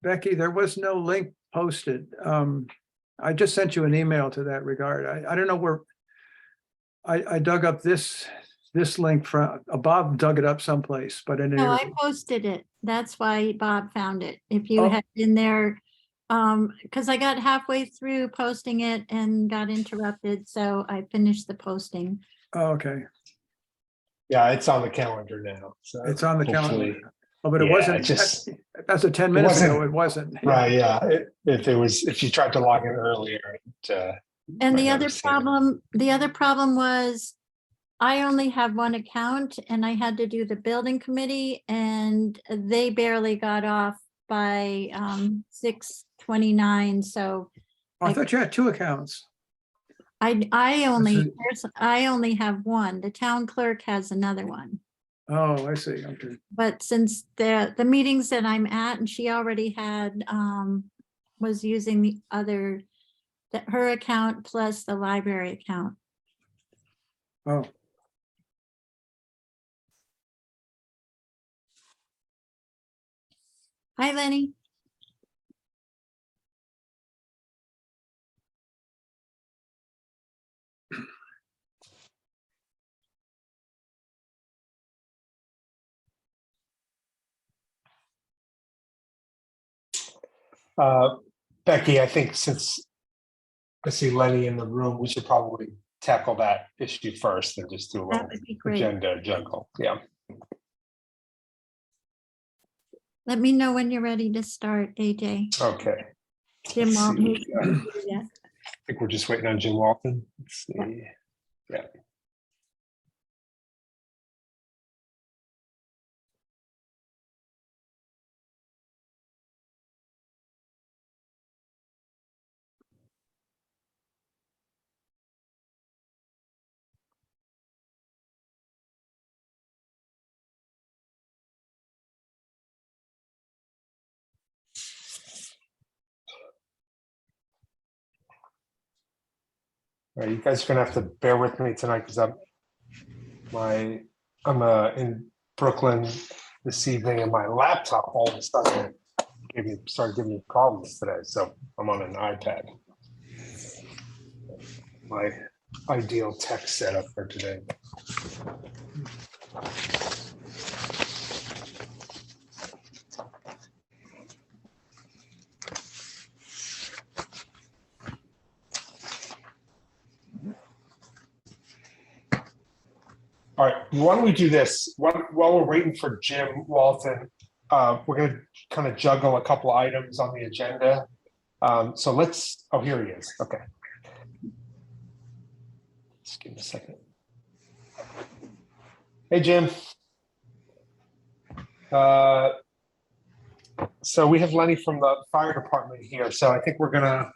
Becky, there was no link posted. I just sent you an email to that regard. I don't know where. I dug up this link from, Bob dug it up someplace, but in No, I here. posted it. That's why Bob found it. If you Oh. had been there, because I got halfway through posting it and got interrupted, so I finished the posting. Oh, okay, Yeah, it's on the calendar now. So it's on the calendar. hopefully- Oh, but it Yeah, wasn't, it just- that's a 10 minutes ago, wasn't- it wasn't. Right, yeah. If you tried to log in earlier, And the might other never see it. problem was I only have one account and I had to do the building committee and they barely got off by 6:29. So Oh, I thought you had two accounts. I only have one. The town clerk has another one. Oh, I see, okay. But since the meetings that I'm at and she already had was using the other, her account plus the library account. Oh, Hi, Lenny. Becky, I think since I see Lenny in the room, we should probably tackle that issue first and just do a That little would be great. agenda juggle. Yeah. Let me know when you're ready to start, AJ. Okay. Jim Let's won't see. move yet. I think we're just waiting on Jim Walton. Let's see. Yeah. All right, you guys are gonna have to bear with me tonight because I'm in Brooklyn this evening and my laptop all of a sudden started giving me problems today. So I'm on an iPad. My ideal tech setup for today. All right, why don't we do this? While we're waiting for Jim Walton, we're going to kind of juggle a couple items on the agenda. So let's, oh, here he is. Okay. Just give me a second. Hey, Jim. So we have Lenny from the fire department here. So I think we're going to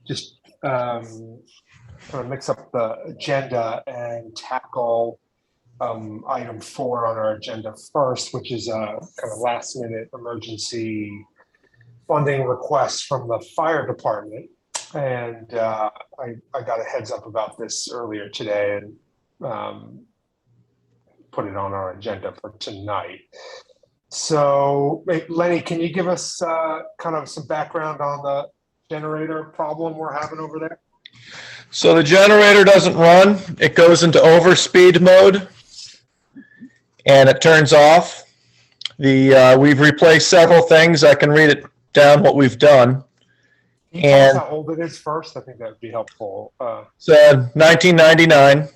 just kind of mix up the agenda and tackle item 4 on our agenda first, which is a kind of last minute emergency funding request from the fire department. And I got a heads up about this earlier today and put it on our agenda for tonight. So Lenny, can you give us kind of some background on the generator problem we're having over there? So the generator doesn't run. It goes into overspeed mode and it turns off. We've replaced several things. I can read it down what we've done. Can you tell us And how old it is first? I think that would be helpful. it's 1999.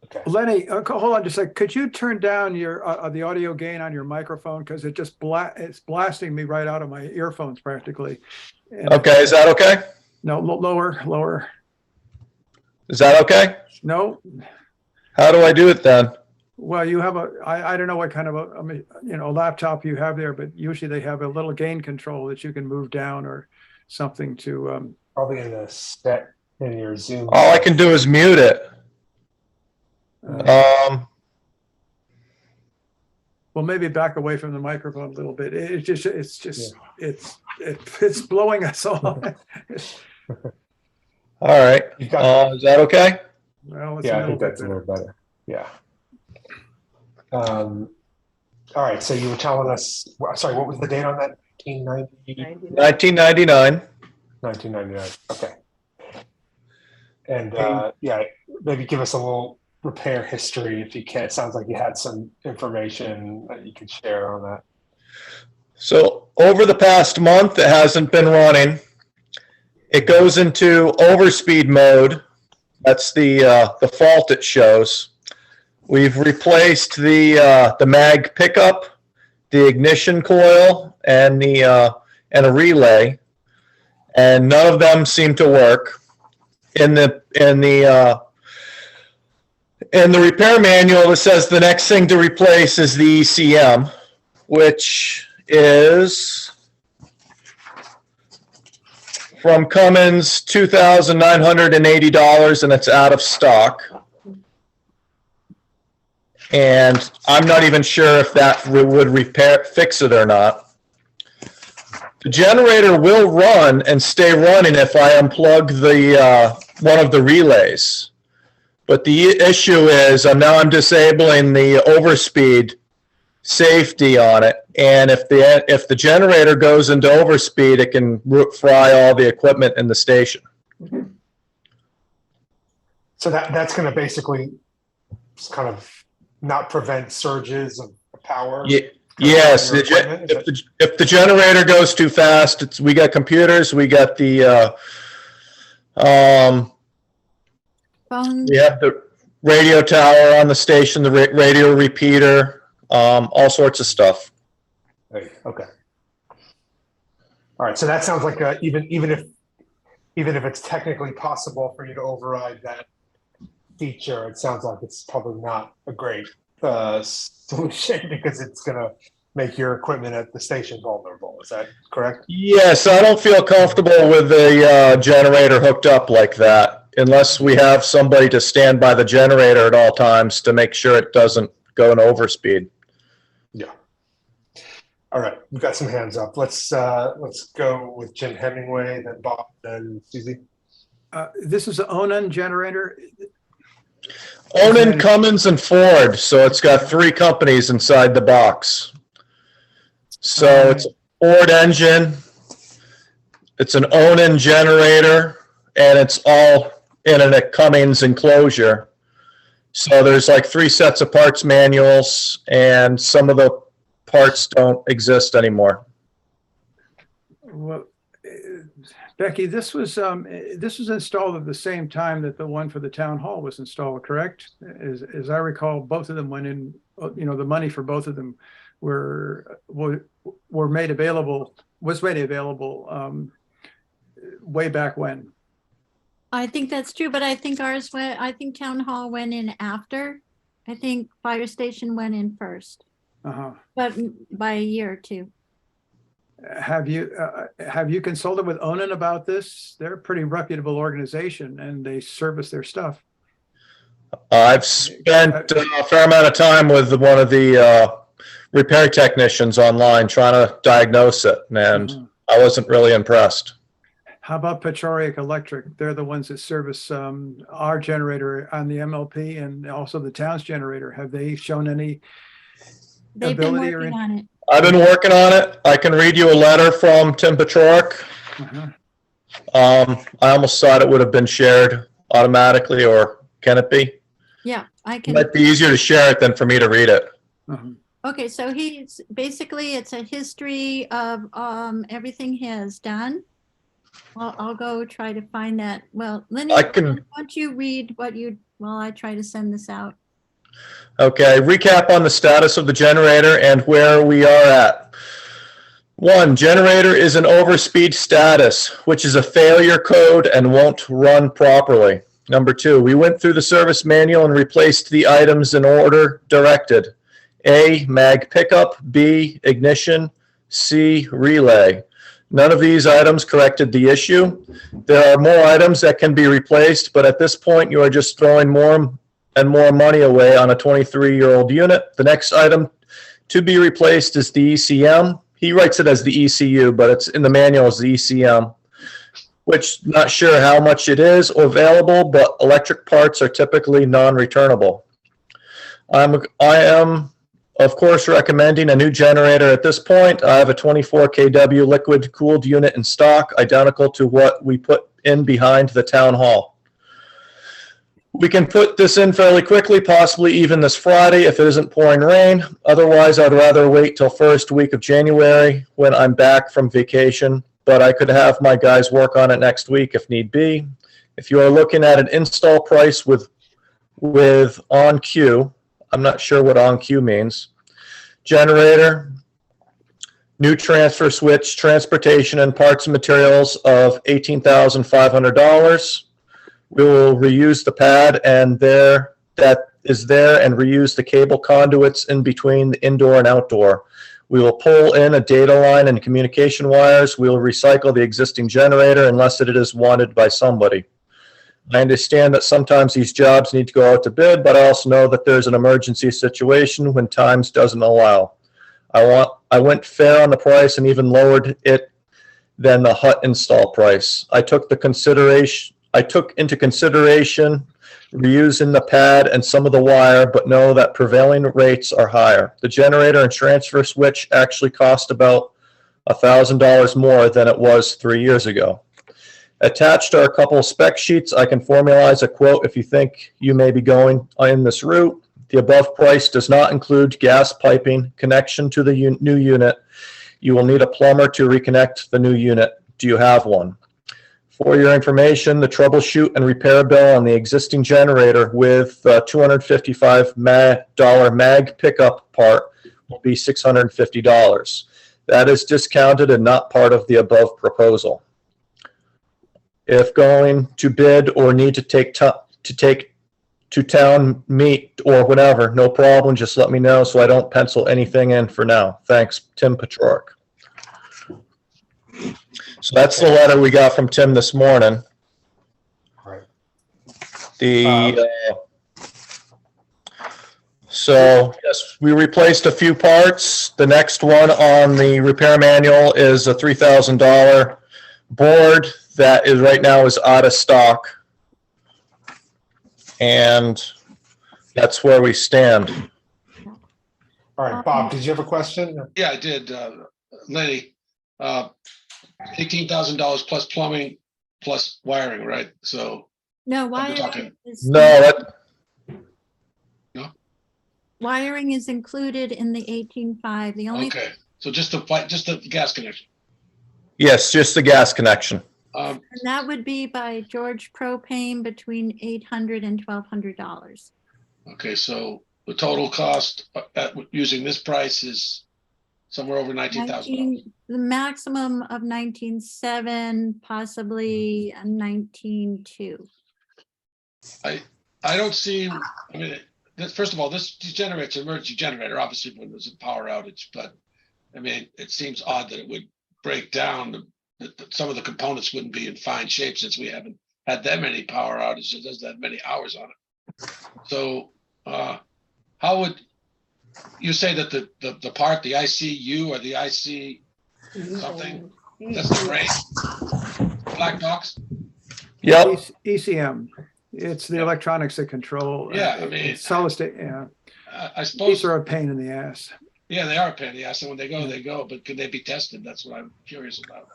Okay. Lenny, hold on just a sec. Could you turn down your the audio gain on your microphone? Because it just it's blasting me right out of my earphones practically. And Okay, is that okay? no, lower. Is that okay? No. How do I do it then? Well, you have I don't know what kind of a laptop you have there, but usually they have a little gain control that you can move down or something to. Probably in the set in your Zoom. All I can do is mute it. Well, maybe back away from the microphone a little bit. It's blowing us all. All right. You've got- Is that okay? Well, it's Yeah, a I little think bit that's a little better. Yeah. All right. So you were telling us, sorry, what was the date on that, 1990, 1999. 1999. Okay. And yeah, maybe give us a little repair history if you can. It sounds like you had some information that you could share on that. So over the past month, it hasn't been running. It goes into overspeed mode. That's the fault it shows. We've replaced the mag pickup, the ignition coil, and a relay, and none of them seem to work. In the repair manual, it says the next thing to replace is the ECM, which is from Cummins, $2,980, and it's out of stock. And I'm not even sure if that would fix it or not. The generator will run and stay running if I unplug one of the relays. But the issue is now I'm disabling the overspeed safety on it, and if the generator goes into overspeed, it can fry all the equipment in the station. So that's going to basically just kind of not prevent surges of power. Yes, if the generator goes too fast, we got computers, we got the Phone. we have the radio tower on the station, the radio repeater, all sorts of stuff. Okay. All right. So that sounds like even if it's technically possible for you to override that feature, it sounds like it's probably not a great solution because it's going to make your equipment at the station vulnerable. Is that correct? Yes, I don't feel comfortable with the generator hooked up like that unless we have somebody to stand by the generator at all times to make sure it doesn't go in overspeed. Yeah. All right, we've got some hands up. Let's go with Jim Hemingway, then Bob, then Susie. This is an Onan generator. Onan, Cummins, and Ford. So it's got 3 companies inside the box. So it's a Ford engine, it's an Onan generator, and it's all in a Cummins enclosure. So there's like 3 sets of parts manuals, and some of the parts don't exist anymore. Well, Becky, this was installed at the same time that the one for the town hall was installed, correct? As I recall, both of them went in. You know, the money for both of them were made available. Was made available way back when. I think that's true, but I think ours went, I think town hall went in after. I think fire station went in first, but by a year or 2. Have you consulted with Onan about this? They're a pretty reputable organization and they service their stuff. I've spent a fair amount of time with one of the repair technicians online trying to diagnose it, and I wasn't really impressed. How about Petroric Electric? They're the ones that service our generator on the MLP and also the town's generator. Have they shown any They've been ability working on it. I've been working on it. I can read you a letter from Tim Petroric. I almost thought it would have been shared automatically, or can it be? Yeah, I It can. might be easier to share it than for me to read it. Okay, so he's basically, it's a history of everything he has done. Well, I'll go try to find that. Well, Lenny, I can. why don't you read what you, while I try to send this out. Okay, recap on the status of the generator and where we are at. 1, generator is in overspeed status, which is a failure code and won't run properly. Number 2, we went through the service manual and replaced the items in order directed. A, mag pickup, B, ignition, C, relay. None of these items corrected the issue. There are more items that can be replaced, but at this point you are just throwing more and more money away on a 23-year-old unit. The next item to be replaced is the ECM. He writes it as the ECU, but it's in the manual as the ECM, which not sure how much it is or available, but electric parts are typically non-returnable. I am of course, recommending a new generator at this point. I have a 24 kW liquid cooled unit in stock, identical to what we put in behind the town hall. We can put this in fairly quickly, possibly even this Friday if it isn't pouring rain. Otherwise, I'd rather wait till first week of January when I'm back from vacation, but I could have my guys work on it next week if need be. If you are looking at an install price with on cue, I'm not sure what on cue means, generator, new transfer switch, transportation, and parts and materials of $18,500. We will reuse the pad and that is there and reuse the cable conduits in between the indoor and outdoor. We will pull in a data line and communication wires. We will recycle the existing generator unless it is wanted by somebody. I understand that sometimes these jobs need to go out to bid, but I also know that there's an emergency situation when times doesn't allow. I went fair on the price and even lowered it than the hut install price. I took into consideration reusing the pad and some of the wire, but know that prevailing rates are higher. The generator and transfer switch actually cost about $1,000 more than it was 3 years ago. Attached are a couple of spec sheets. I can formalize a quote if you think you may be going in this route. The above price does not include gas piping, connection to the new unit. You will need a plumber to reconnect the new unit. Do you have one? For your information, the troubleshoot and repair bill on the existing generator with $255 mag pickup part will be $650. That is discounted and not part of the above proposal. If going to bid or need to take to town meet or whatever, no problem. Just let me know so I don't pencil anything in for now. Thanks, Tim Petrarch. So that's the letter we got from Tim this morning. Right. So yes, we replaced a few parts. The next one on the repair manual is a $3,000 board that is right now is out of stock. And that's where we stand. All right, Bob, did you have a question? Yeah, I did, Lenny. $18,000 plus plumbing plus wiring, right? So No, talking- wiring is included in the 18.5. The only okay. So just the gas connection. Yes, just the gas connection. and that would be by George Propane between $800 and $1,200. Okay, so the total cost using this price is somewhere over $19,000. The maximum of 19.7, possibly 19.2. I don't see. I mean, first of all, this generates an emergency generator, obviously when there's a power outage. But I mean, it seems odd that it would break down. That some of the components wouldn't be in fine shape since we haven't had that many power outages. It doesn't have many hours on it. So how would you say that the part, the ICU or the IC something, that's the brain, black box? Yep. ECM. It's the electronics that control. Yeah, I mean, it's solid state. Yeah, I suppose. these are a pain in the ass. Yeah, they are a pain in the ass. And when they go, they go. But could they be tested? That's what I'm curious about.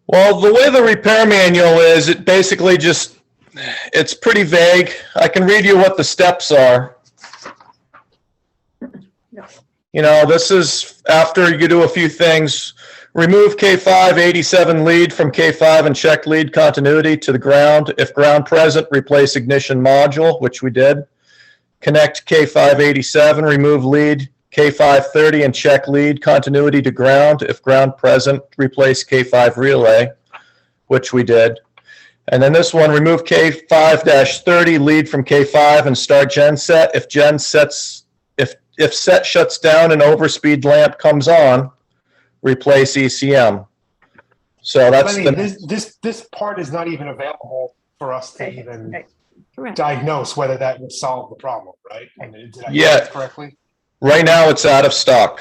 Well, the way the repair manual is, it basically just, it's pretty vague. I can read you what the steps are. You know, this is after you do a few things. Remove K5 87 lead from K5 and check lead continuity to the ground. If ground present, replace ignition module, which we did. Connect K5 87, remove lead K5 30 and check lead continuity to ground. If ground present, replace K5 relay, which we did. And then this one, remove K5-30 lead from K5 and start gen set. If gen sets, if set shuts down and overspeed lamp comes on, replace ECM. So that's Lenny, this part is not even available for us to even Correct. diagnose whether that would solve the problem, right? I mean, did I get Yeah. that correctly? right now it's out of stock.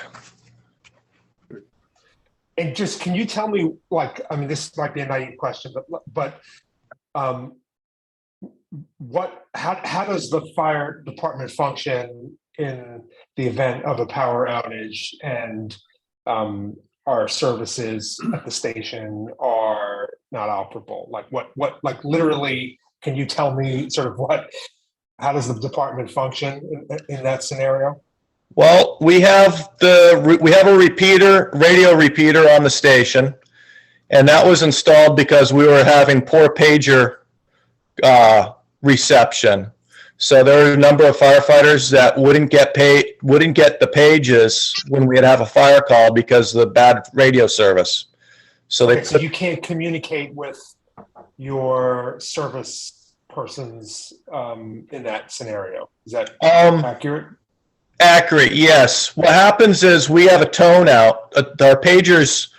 And just, can you tell me, like, I mean, this might be a naive question, but how does the fire department function in the event of a power outage and our services at the station are not operable? Like like literally, can you tell me sort of how does the department function in that scenario? Well, we have a radio repeater on the station, and that was installed because we were having poor pager reception. So there are a number of firefighters that wouldn't get the pages when we'd have a fire call because of the bad radio service. So Okay, so you can't communicate with your service persons in that scenario. Is that accurate? Accurate, yes. What happens is we have a tone out. Our pagers,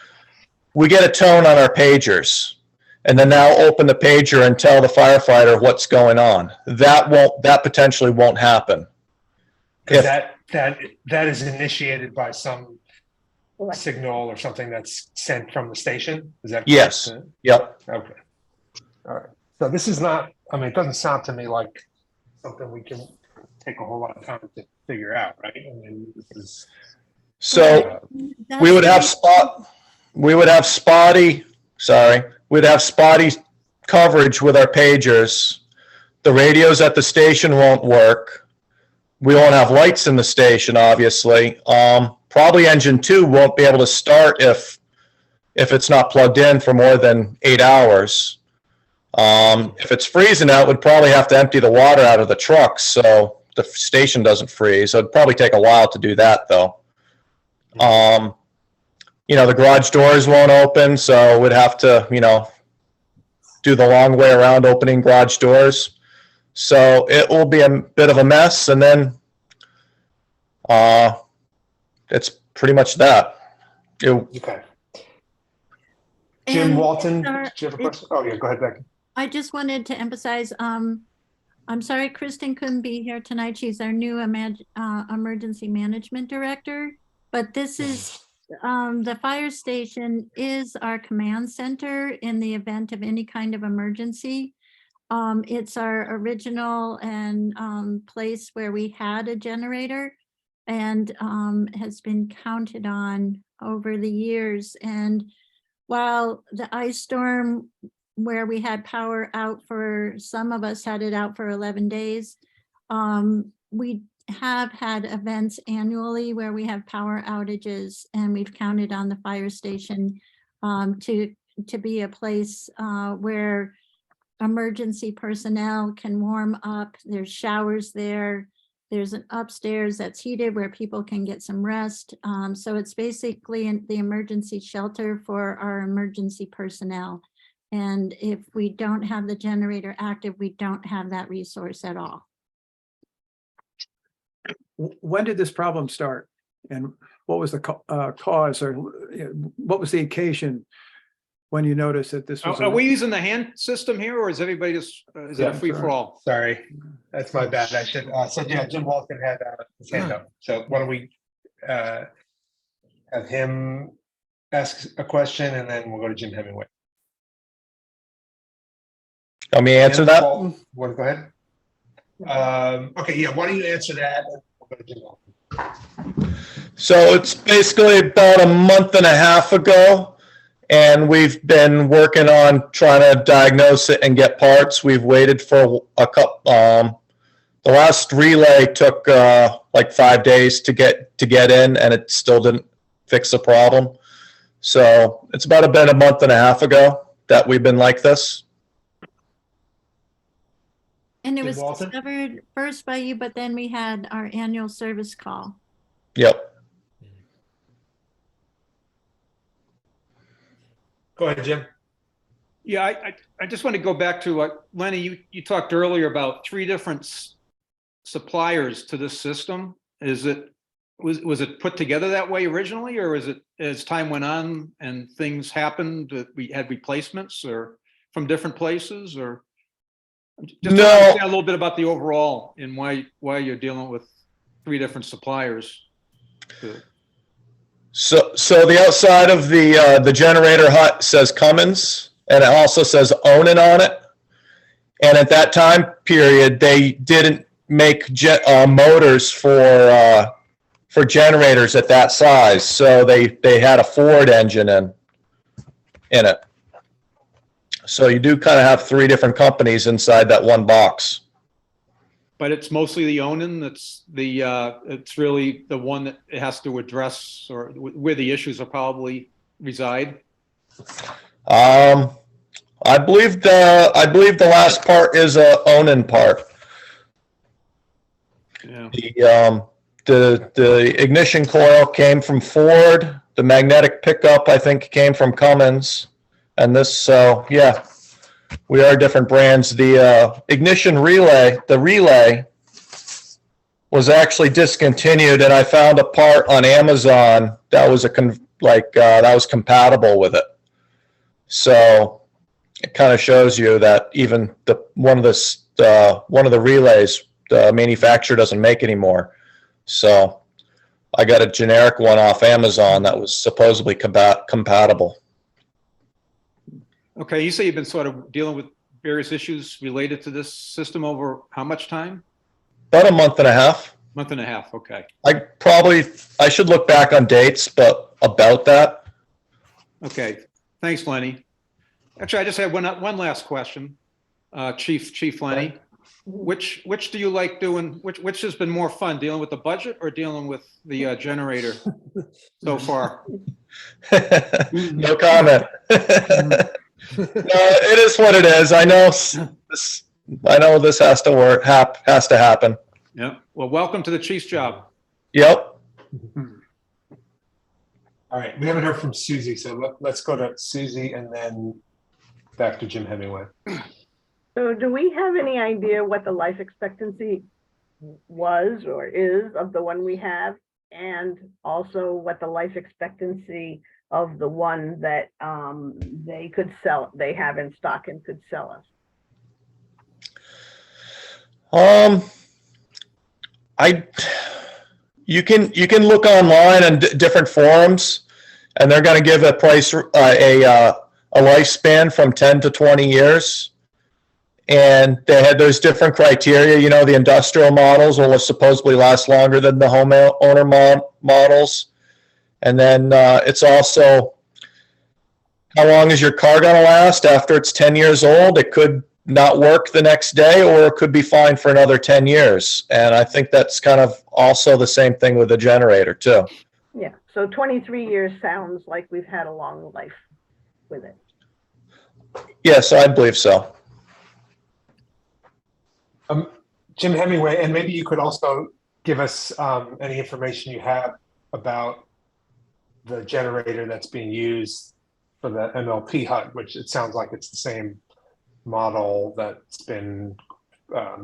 we get a tone on our pagers, and then now open the pager and tell the firefighter what's going on. That potentially won't happen. Because that is initiated by some signal or something that's sent from the station. Is that correct? Yes. Yep. Okay. All right. So this is not. I mean, it doesn't sound to me like something we can take a whole lot of time to figure out, right? I mean, this is. So we would have spotty coverage with our pagers. The radios at the station won't work. We won't have lights in the station, obviously. Probably engine 2 won't be able to start if it's not plugged in for more than 8 hours. If it's freezing out, we'd probably have to empty the water out of the trucks so the station doesn't freeze. So it'd probably take a while to do that, though. The garage doors won't open, so we'd have to, do the long way around opening garage doors. So it will be a bit of a mess, and then it's pretty much that. Okay. Jim And, Walton, do Sarah, you have a question? Oh, yeah, go ahead, Becky. I just wanted to emphasize, I'm sorry Kristen couldn't be here tonight. She's our new emergency management director, but this is, the fire station is our command center in the event of any kind of emergency. It's our original and place where we had a generator and has been counted on over the years. And while the ice storm where we had power out for, some of us had it out for 11 days, we have had events annually where we have power outages, and we've counted on the fire station to be a place where emergency personnel can warm up. There's showers there. There's an upstairs that's heated where people can get some rest. So it's basically the emergency shelter for our emergency personnel. And if we don't have the generator active, we don't have that resource at all. When did this problem start? And what was the cause, or what was the occasion when you noticed that this was? Are we using the hand system here, or is everybody just, is it a free for all? Sorry, that's my bad. I should said, yeah, Jim Walton had his hand up. So why don't we have him ask a question, and then we'll go to Jim Hemingway. Let me answer that. Want to go ahead? Okay, yeah, why don't you answer that? And we'll go to Jim Walton. So it's basically about a month and a half ago, and we've been working on trying to diagnose it and get parts. We've waited for a couple. The last relay took like 5 days to get in, and it still didn't fix the problem. So it's about a month and a half ago that we've been like this. And it Jim was Walton? discovered first by you, but then we had our annual service call. Yep. Go ahead, Jim. Yeah, I just want to go back to Lenny, you talked earlier about 3 different suppliers to this system. Was it put together that way originally, or is it as time went on and things happened that we had replacements or from different places, or? Just to understand a little bit about the overall and why you're dealing with 3 different suppliers. So the outside of the generator hut says Cummins, and it also says Onan on it. And at that time period, they didn't make motors for generators at that size. So they had a Ford engine in it. So you do kind of have three different companies inside that one box. But it's mostly the Onan that's it's really the one that it has to address, or where the issues are probably reside. I believe the last part is a Onan part. Yeah. The ignition coil came from Ford. The magnetic pickup, I think, came from Cummins. And this, so yeah, we are different brands. The ignition relay, the relay was actually discontinued, and I found a part on Amazon that was that was compatible with it. So it kind of shows you that even one of the relays the manufacturer doesn't make anymore. So I got a generic one off Amazon that was supposedly compatible. Okay, you say you've been sort of dealing with various issues related to this system over how much time? About a month and a half. Month and a half, okay. I should look back on dates, but about that. Okay, thanks, Lenny. Actually, I just have one last question, Chief Lenny. Which do you like doing? Which has been more fun, dealing with the budget or dealing with the generator so far? No comment. No, it is what it is. I know this. I know this has to work. Has to happen. Yeah. Well, welcome to the Chief's job. Yep. All right, we haven't heard from Susie, so let's go to Susie and then back to Jim Hemingway. So do we have any idea what the life expectancy was or is of the one we have? And also what the life expectancy of the one that they have in stock and could sell us? You can look online on different forums, and they're going to give a lifespan from 10 to 20 years. And they had those different criteria. You know, the industrial models will supposedly last longer than the homeowner models. And then it's also, how long is your car going to last after it's 10 years old? It could not work the next day, or it could be fine for another 10 years. And I think that's kind of also the same thing with the generator too. Yeah, so 23 years sounds like we've had a long life with it. Yes, I believe so. Jim Hemingway, and maybe you could also give us any information you have about the generator that's being used for the MLP hut, which it sounds like it's the same model that's been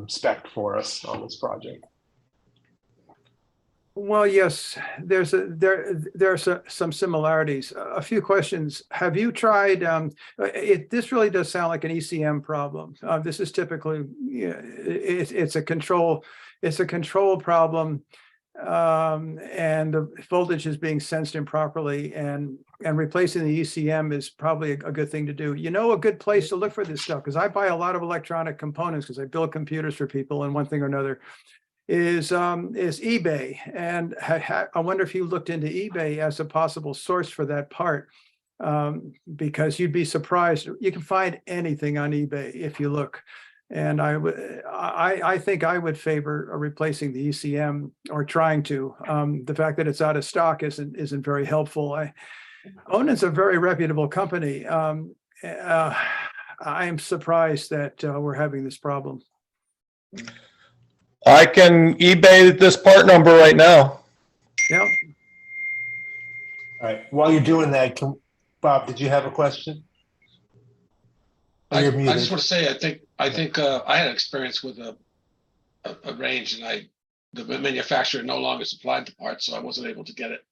spec'd for us on this project. Well, yes, there are some similarities. A few questions. Have you tried? This really does sound like an ECM problem. This is typically, it's a control problem, and the voltage is being sensed improperly, and replacing the ECM is probably a good thing to do. You know, a good place to look for this stuff, because I buy a lot of electronic components because I build computers for people, and one thing or another is eBay. And I wonder if you looked into eBay as a possible source for that part, because you'd be surprised. You can find anything on eBay if you look. And I think I would favor replacing the ECM, or trying to. The fact that it's out of stock isn't very helpful. Onan's a very reputable company. I am surprised that we're having this problem. I can eBay this part number right now. Yeah. All right, while you're doing that, Bob, did you have a question? I just want to say, I think I had experience with a range, and the manufacturer no longer supplied the part, so I wasn't able to get it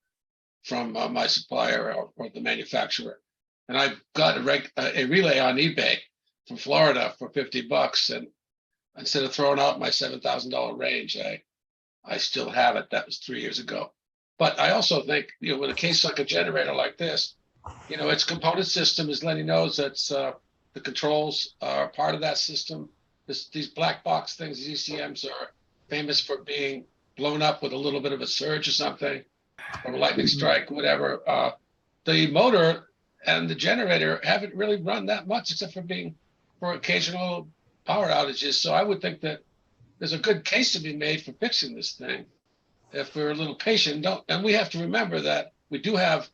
from my supplier or the manufacturer. And I got a relay on eBay from Florida for $50, and instead of throwing out my $7,000 range, I still have it. That was 3 years ago. But I also think, you know, with a case like a generator like this, you know, its component system, as Lenny knows, that's the controls are part of that system. These black box things, these ECMs, famous for being blown up with a little bit of a surge or something, or a lightning strike, whatever. The motor and the generator haven't really run that much except for occasional power outages. So I would think that there's a good case to be made for fixing this thing if we're a little patient. And we have to remember that we do have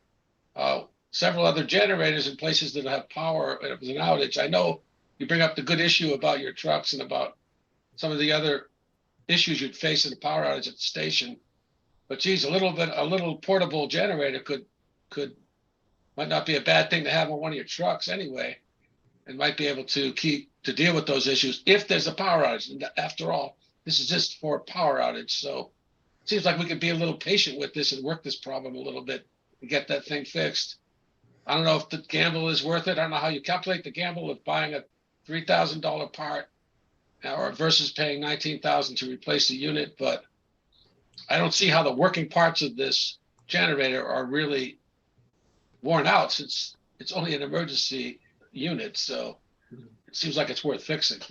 several other generators in places that have power if there's an outage. I know you bring up the good issue about your trucks and about some of the other issues you'd face in a power outage at the station. But geez, a little portable generator might not be a bad thing to have on one of your trucks anyway, and might be able to deal with those issues if there's a power outage. And after all, this is just for a power outage. So it seems like we could be a little patient with this and work this problem a little bit and get that thing fixed. I don't know if the gamble is worth it. I don't know how you calculate the gamble of buying a $3,000 part or versus paying $19,000 to replace the unit, but I don't see how the working parts of this generator are really worn out since it's only an emergency unit. So it seems like it's worth fixing.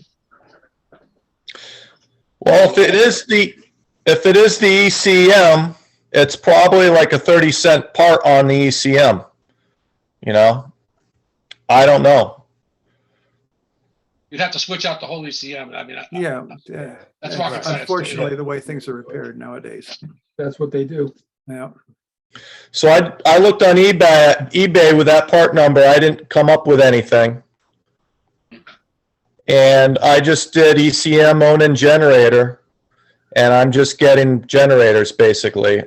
Well, if it is the ECM, it's probably like a 30-cent part on the ECM. You know, I don't know. You'd have to switch out the whole ECM. I mean, Yeah. that's rocket science. Unfortunately, the way things are repaired nowadays. That's what they do. Yeah. So I looked on eBay with that part number. I didn't come up with anything. And I just did ECM own and generator. And I'm just getting generators basically.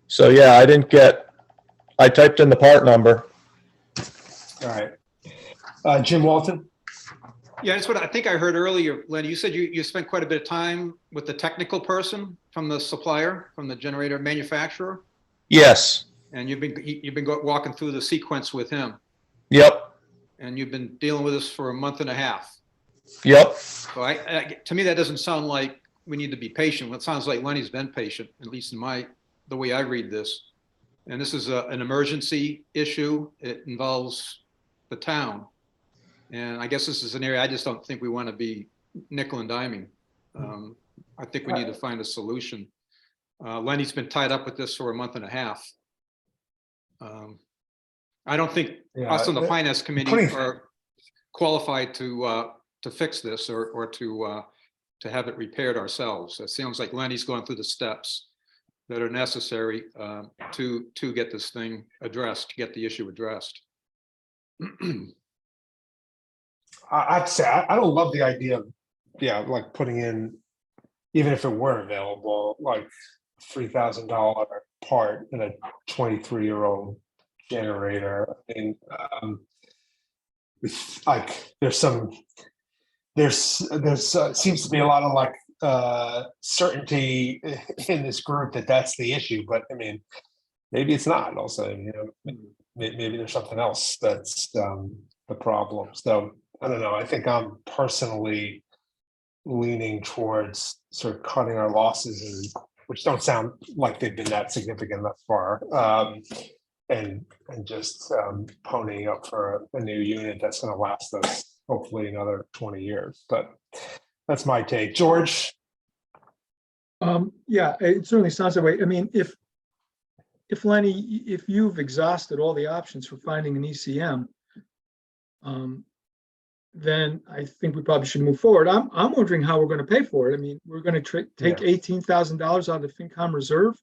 So yeah, I typed in the part number. All right. Jim Walton? Yeah, that's what I think I heard earlier, Lenny. You said you spent quite a bit of time with the technical person from the supplier, from the generator manufacturer, Yes. and you've been walking through the sequence with him, Yep. and you've been dealing with this for a month and a half. Yep. So to me, that doesn't sound like we need to be patient. It sounds like Lenny's been patient, at least in the way I read this. And this is an emergency issue. It involves the town. And I guess this is an area I just don't think we want to be nickel and diming. I think we need to find a solution. Lenny's been tied up with this for a month and a half. I don't think us on the finance committee are qualified to fix this or to have it repaired ourselves. It sounds like Lenny's going through the steps that are necessary to get this thing addressed, to get the issue addressed. I'd say I don't love the idea of, like putting in, even if it were available, like $3,000 part in a 23-year-old generator. I mean, like there's seems to be a lot of like certainty in this group that that's the issue, but I mean, maybe it's not. Also, you know, maybe there's something else that's the problem. So I don't know. I think I'm personally leaning towards sort of cutting our losses, which don't sound like they've been that significant thus far, and just ponying up for a new unit that's going to last us hopefully another 20 years. But that's my take. George? Yeah, it certainly sounds that way. I mean, if Lenny, if you've exhausted all the options for finding an ECM, then I think we probably should move forward. I'm wondering how we're going to pay for it. I mean, we're going to take $18,000 out of the FinCom reserve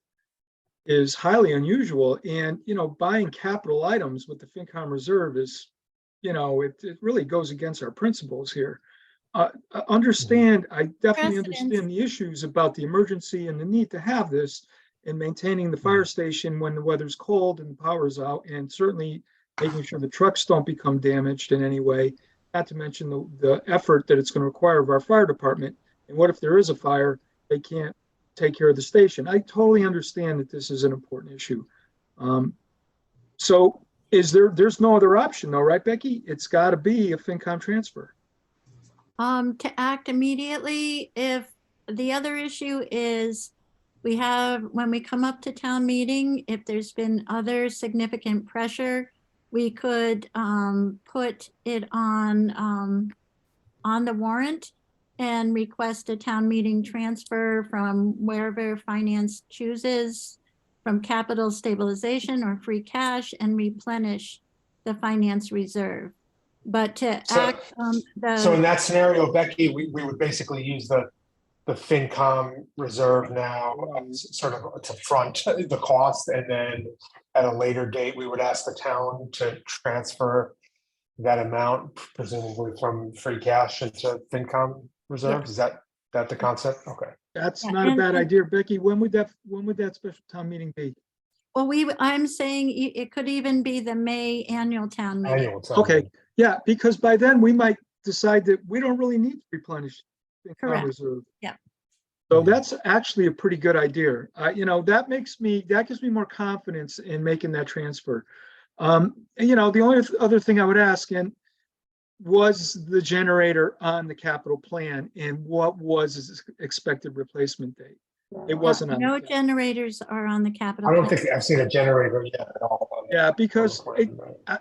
is highly unusual. And, you know, buying capital items with the FinCom reserve is, you know, it really goes against our principles here. I definitely understand the issues about the emergency and the need to have this and maintaining the fire station when the weather's cold and the power's out, and certainly making sure the trucks don't become damaged in any way, not to mention the effort that it's going to require of our fire department. And what if there is a fire, they can't take care of the station? I totally understand that this is an important issue. So there's no other option though, right, Becky? It's got to be a FinCom transfer. To act immediately. If the other issue is when we come up to town meeting, if there's been other significant pressure, we could put it on on the warrant and request a town meeting transfer from wherever finance chooses, from capital stabilization or free cash, and replenish the finance reserve. But to So- act on So in the, that scenario, Becky, we would basically use the FinCom reserve now, sort of to front the cost, and then at a later date, we would ask the town to transfer that amount, presumably from free cash into FinCom reserve. Is that the concept? Okay. That's Yeah, not a and- bad idea. Becky, when would that special town meeting be? well, I'm saying it could even be the May annual town meeting. Annual town Okay, meeting. yeah, because by then we might decide that we don't really need to replenish the Correct. reserve. Yeah. So that's actually a pretty good idea. That gives me more confidence in making that transfer. And, the only other thing I would ask, and was the generator on the capital plan, and what was its expected replacement date? It wasn't on. the No capital. generators are on the capital. I don't plan. think I've seen a generator yet at all. Yeah, because Right.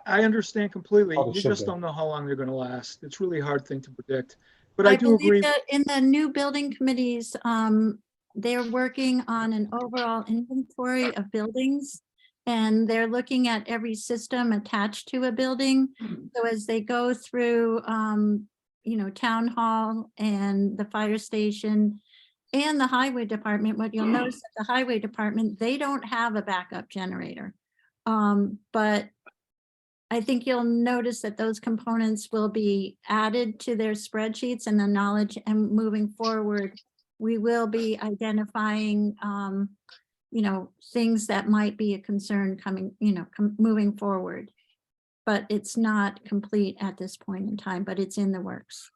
I understand completely. Probably You should just be. don't know how long they're going to last. It's really a hard thing to predict. But I do believe agree. that in the new building committees, they're working on an overall inventory of buildings. And they're looking at every system attached to a building. So as they go through, town hall and the fire station and the highway department, what you'll notice at the highway department, they don't have a backup generator. But I think you'll notice that those components will be added to their spreadsheets and the knowledge, and moving forward, we will be identifying, things that might be a concern coming, moving forward. But it's not complete at this point in time, but it's in the works.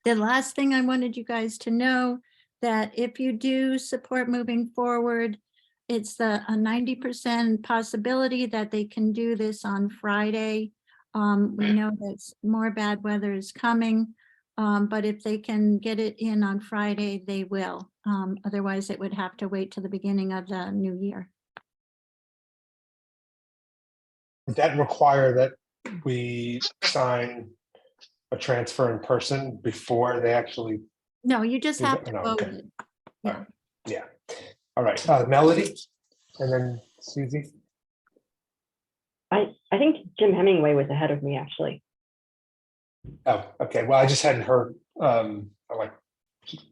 The last thing I wanted you guys to know, that if you do support moving forward, it's a 90% possibility that they can do this on Friday. We know that more bad weather is coming, but if they can get it in on Friday, they will. Otherwise, it would have to wait to the beginning of the new year. Would that require that we sign a transfer in person before they actually? No, you just Do have that? to No, vote okay. it. All right. Yeah. All right. Melody, and then Susie. I think Jim Hemingway was ahead of me, actually. Oh, okay. Well, I just hadn't heard. I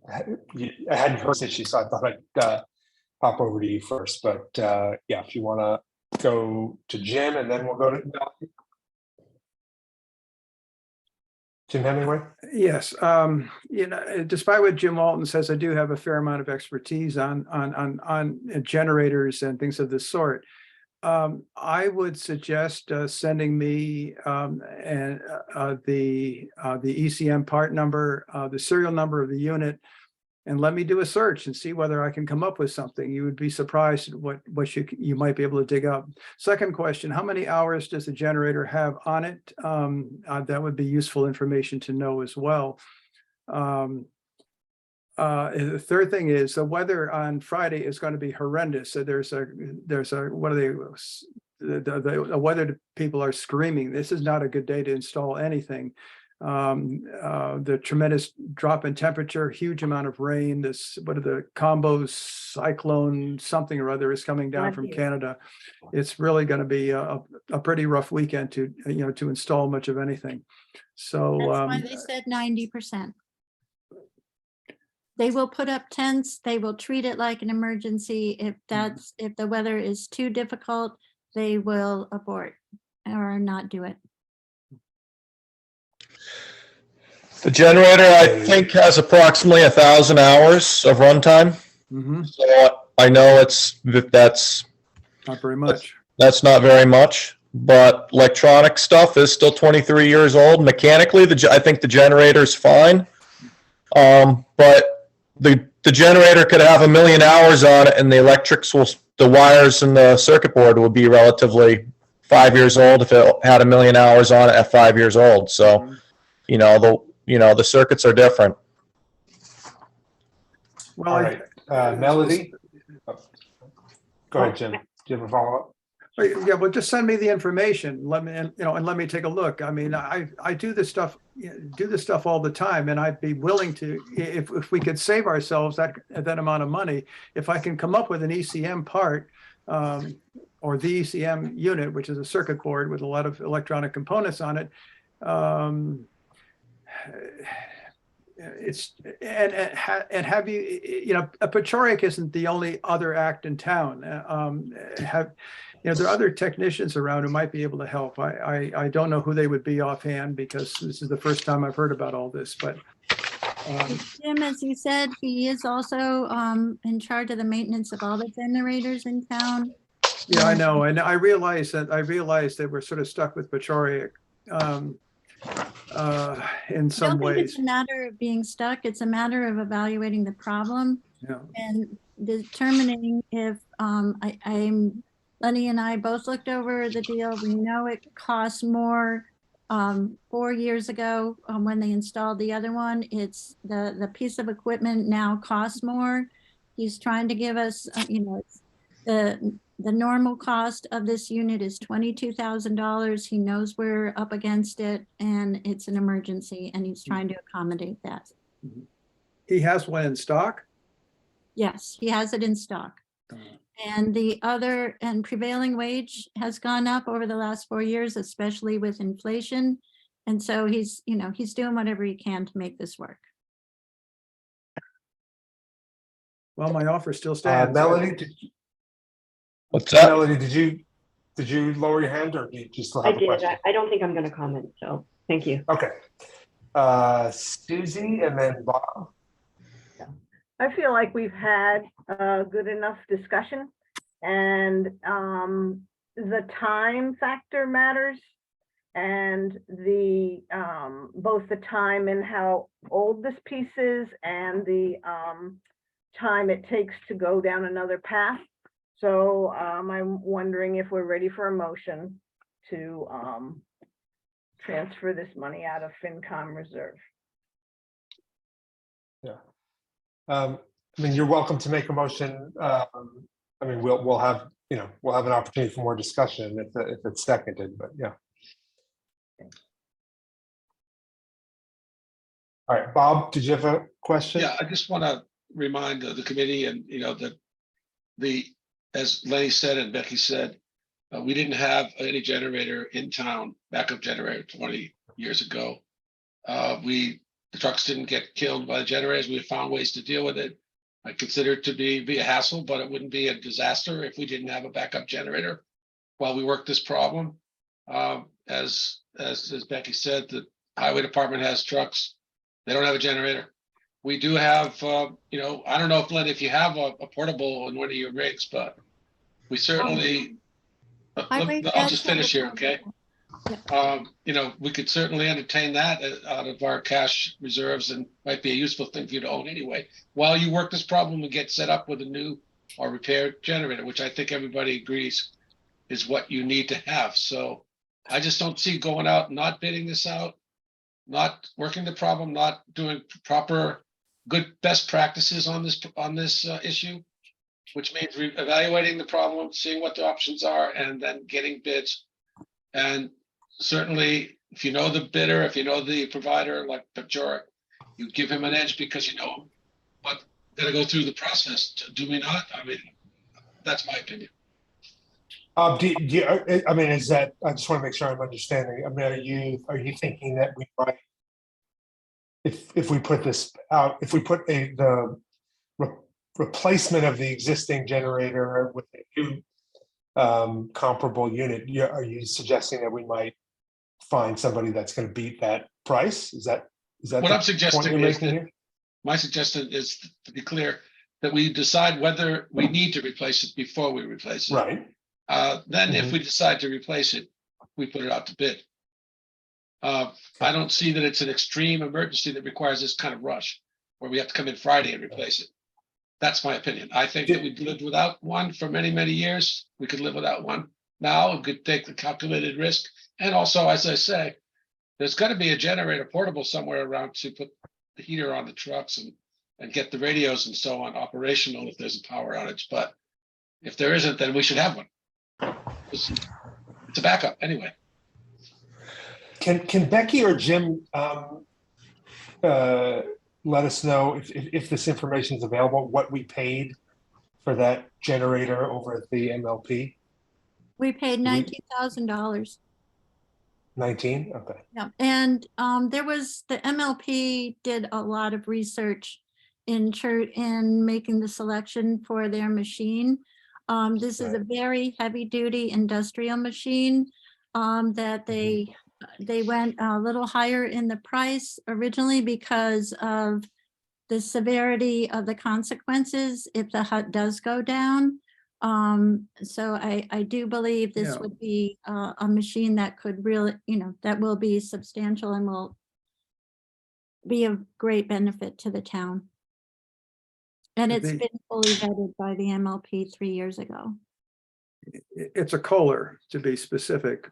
hadn't heard since you, so I thought I'd pop over to you first. But yeah, if you want to go to Jim, and then we'll go to Melody. Jim Hemingway. Yes, despite what Jim Walton says, I do have a fair amount of expertise on generators and things of this sort. I would suggest sending me the ECM part number, the serial number of the unit, and let me do a search and see whether I can come up with something. You would be surprised at what you might be able to dig up. Second question, how many hours does the generator have on it? That would be useful information to know as well. The third thing is the weather on Friday is going to be horrendous. So there's a what are they? The weather people are screaming. This is not a good day to install anything. The tremendous drop in temperature, huge amount of rain. What are the combo cyclone something or other is coming down from Canada. It's really going to be a pretty rough weekend to install much of anything. So That's why they said 90%. They will put up tents. They will treat it like an emergency. If the weather is too difficult, they will abort or not do it. The generator, I think, has approximately 1,000 hours of runtime. mhm, So I know that's not very much. not very much, but electronic stuff is still 23 years old. Mechanically, I think the generator's fine. But the generator could have 1 million hours on it, and the wires and the circuit board will be relatively 5 years old if it had 1 million hours on it at 5 years old. So, the circuits are different. Well, All right. Melody. Oh. Go ahead, Jim. Do you have a follow-up? Yeah, well, just send me the information. Let me, and let me take a look. I mean, I do this stuff, all the time, and I'd be willing to, if we could save ourselves that amount of money, if I can come up with an ECM part, or the ECM unit, which is a circuit board with a lot of electronic components on it. It's and have you, Pechoric isn't the only other act in town. There are other technicians around who might be able to help. I don't know who they would be offhand because this is the first time I've heard about all this, but. Jim, as you said, he is also in charge of the maintenance of all the generators in town. Yeah, I know. And I realized that we're sort of stuck with Pechoric in I some don't think it's ways. a matter of being stuck. It's a matter of evaluating the problem Yeah. and determining if Lenny and I both looked over the deal. We know it costs more 4 years ago when they installed the other one. It's the piece of equipment now costs more. He's trying to give us, it's the normal cost of this unit is $22,000. He knows we're up against it and it's an emergency and he's trying to accommodate that. He has one in stock? Yes, he has it in stock. And prevailing wage has gone up over the last 4 years, especially with inflation. And so he's doing whatever he can to make this work. Well, my offer still stands. Melanie, What's that? Melanie, did you lower your hand or do you just still I have a did. question? I don't think I'm going to comment, so thank you. Okay. Susie and then Bob. I feel like we've had a good enough discussion, and the time factor matters, and the both the time and how old this piece is and the time it takes to go down another path. So I'm wondering if we're ready for a motion to transfer this money out of FinCom reserve. Yeah. I mean, you're welcome to make a motion. I mean, we'll have an opportunity for more discussion if it's seconded, but yeah. All right, Bob, did you have a question? Yeah, I just want to remind the committee and, that as Lenny said and Becky said, we didn't have any generator in town, backup generator 20 years ago. The trucks didn't get killed by the generators. We found ways to deal with it. I consider it to be a hassle, but it wouldn't be a disaster if we didn't have a backup generator while we work this problem. As Becky said, the highway department has trucks. They don't have a generator. We do have, I don't know if Lenny, if you have a portable in one of your rigs, but we certainly, I'll just finish here, okay? We could certainly entertain that out of our cash reserves and might be a useful thing for you to own anyway. While you work this problem and get set up with a new or repaired generator, which I think everybody agrees is what you need to have. So I just don't see going out, not bidding this out, not working the problem, not doing proper good best practices on this issue, which means evaluating the problem, seeing what the options are, and then getting bids. And certainly, if you know the bidder, if you know the provider, like Pechoric, you give him an edge because you know him. But got to go through the process. Do we not? I mean, that's my opinion. Is that? I just want to make sure I'm understanding. I mean, are you thinking that we might, if we put this out, if we put the replacement of the existing generator with a new comparable unit, are you suggesting that we might find somebody that's going to beat that price? Is that what I'm suggesting is that here? My suggestion is, to be clear, that we decide whether we need to replace it before we replace it. Right. Then if we decide to replace it, we put it out to bid. I don't see that it's an extreme emergency that requires this kind of rush where we have to come in Friday and replace it. That's my opinion. I think that we've lived without one for many, many years. We could live without one now. We could take the calculated risk. And also, as I say, there's got to be a generator portable somewhere around to put the heater on the trucks and get the radios and so on operational if there's a power outage. But if there isn't, then we should have one. It's a backup anyway. Can Becky or Jim let us know if this information is available, what we paid for that generator over at the MLP? We paid $19,000. 19? Okay. Yeah, and there was, the MLP did a lot of research in making the selection for their machine. This is a very heavy duty industrial machine that they went a little higher in the price originally because of the severity of the consequences if the hut does go down. So I do believe this Yeah. would be a machine that could really, that will be substantial and will be of great benefit to the town. And it's The- been fully vetted by the MLP 3 years ago. It's a Kohler, to be specific.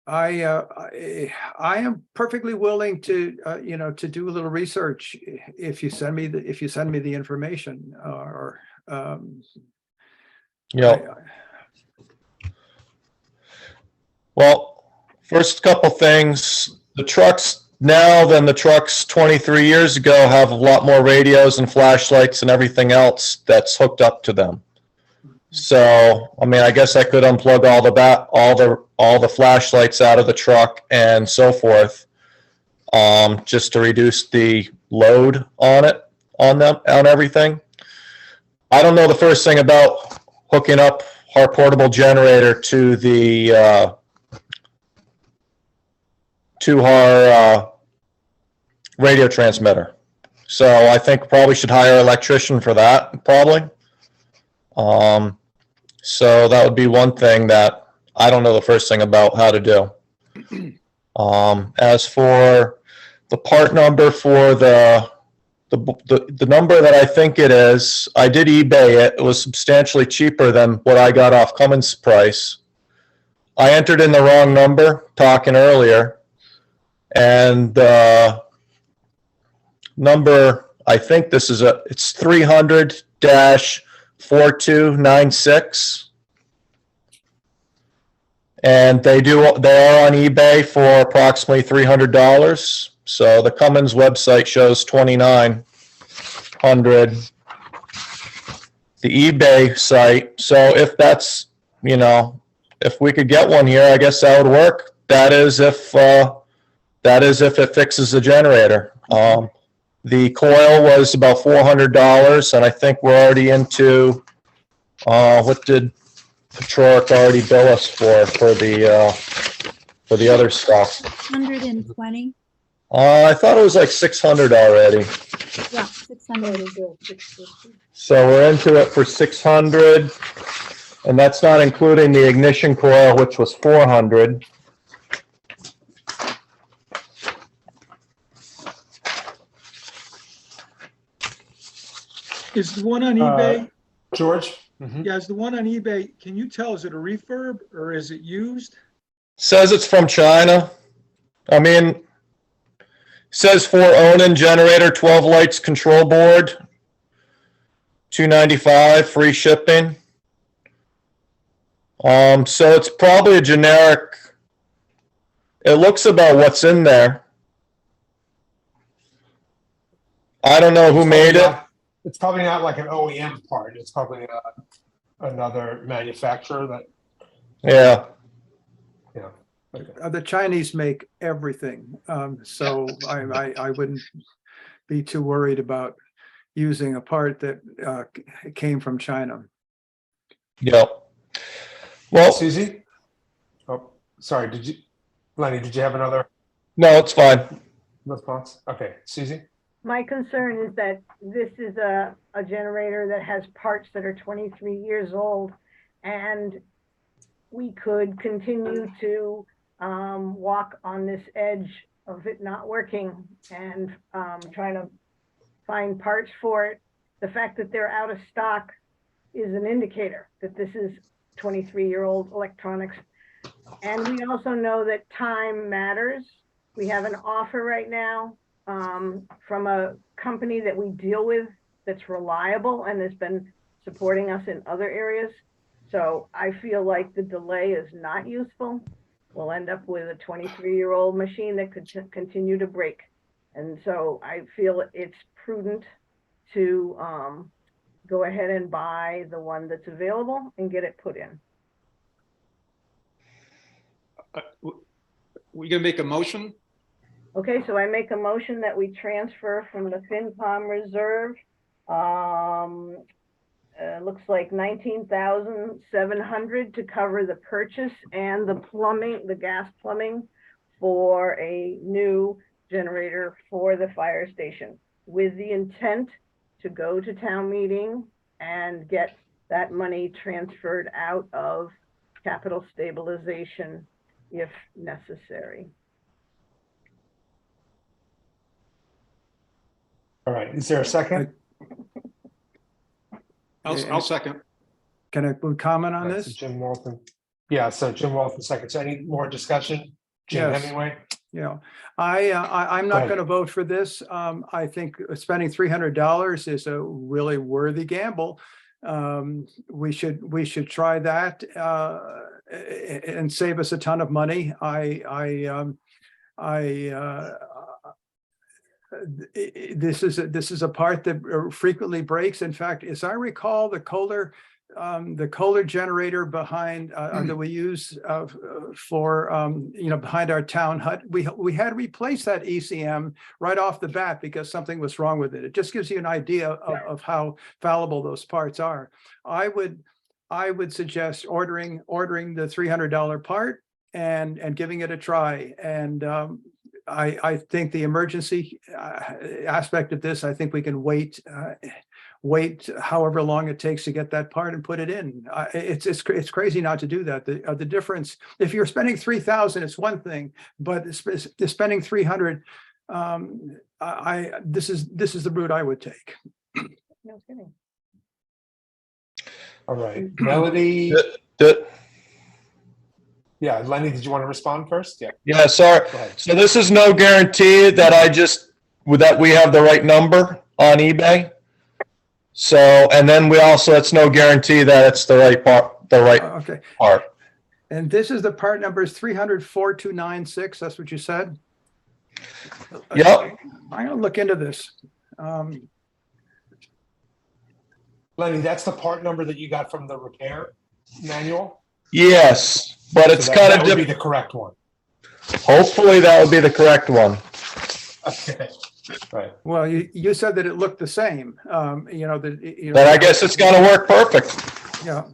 I am perfectly willing to, to do a little research if you send me the information or, Yeah. Well, first couple things, the trucks now than the trucks 23 years ago have a lot more radios and flashlights and everything else that's hooked up to them. So, I mean, I guess I could unplug all the flashlights out of the truck and so forth, just to reduce the load on everything. I don't know the first thing about hooking up our portable generator to our radio transmitter. So I think probably should hire an electrician for that, probably. So that would be one thing that I don't know the first thing about how to do. As for the part number for the number that I think it is, I did eBay it. It was substantially cheaper than what I got off Cummins' price. I entered in the wrong number talking earlier, and number, I think this is it's 300-4296. And they are on eBay for approximately $300. So the Cummins website shows $2,900. The eBay site. So if that's, if we could get one here, I guess that would work. That is if it fixes the generator. The coil was about $400, and I think we're already into, what did Petrarch already bill us for the other stuff? 120. I thought it was like 600 already. Yeah, 600. So we're into it for 600, and that's not including the ignition coil, which was 400. Is the one on eBay? George? Yeah, is the one on eBay, can you tell, is it a refurb or is it used? Says it's from China. I mean, says for Onan generator, 12 lights control board, $295, free shipping. So it's probably a generic. It looks about what's in there. I don't know who made it. It's probably not like an OEM part. It's probably another manufacturer that. Yeah. Yeah. Okay. The Chinese make everything. So I wouldn't be too worried about using a part that came from China. Yeah. Well, Susie? Oh, sorry. Lenny, did you have another no, it's fine. response? Okay. Susie? My concern is that this is a generator that has parts that are 23 years old, and we could continue to walk on this edge of it not working and trying to find parts for it. The fact that they're out of stock is an indicator that this is 23-year-old electronics. And we also know that time matters. We have an offer right now from a company that we deal with that's reliable and has been supporting us in other areas. So I feel like the delay is not useful. We'll end up with a 23-year-old machine that could continue to break. And so I feel it's prudent to go ahead and buy the one that's available and get it put in. We gonna make a motion? Okay, so I make a motion that we transfer from the FinCom reserve, looks like 19,700 to cover the purchase and the plumbing, the gas plumbing for a new generator for the fire station, with the intent to go to town meeting and get that money transferred out of capital stabilization if necessary. All right, is there a second? I'll second. Can I comment on Right, so this? Jim Walton. Yeah, so Jim Walton seconds. Any more discussion? Jim Yes. Hemingway? Yeah, I'm Go not ahead. going to vote for this. I think spending $300 is a really worthy gamble. We should try that and save us a ton of money. This is a part that frequently breaks. In fact, as I recall, the Kohler generator behind that we use for behind our town hut, we had to replace that ECM right off the bat because something was wrong with it. It just gives you an idea of how fallible those parts are. I would suggest ordering the $300 part and giving it a try. And I think the emergency aspect of this, I think we can wait however long it takes to get that part and put it in. It's crazy not to do that. The difference, if you're spending $3,000, it's one thing, but spending $300, this is the route I would take. No kidding. All right, Melody. Yeah, Lenny, did you want to respond first? Yeah. Yeah, sorry. Go ahead. So this is no guarantee that that we have the right number on eBay. So, and then it's no guarantee that it's the right part, Okay. part. And this is the part number is 300-4296. That's what you said? Yep. I'm gonna look into this. Lenny, that's the part number that you got from the repair manual? Yes, but it's So kind that of would be the correct one. hopefully that would be the correct one. Okay, right. Well, you said that it looked the same, But I guess it's gonna work perfect. Yeah,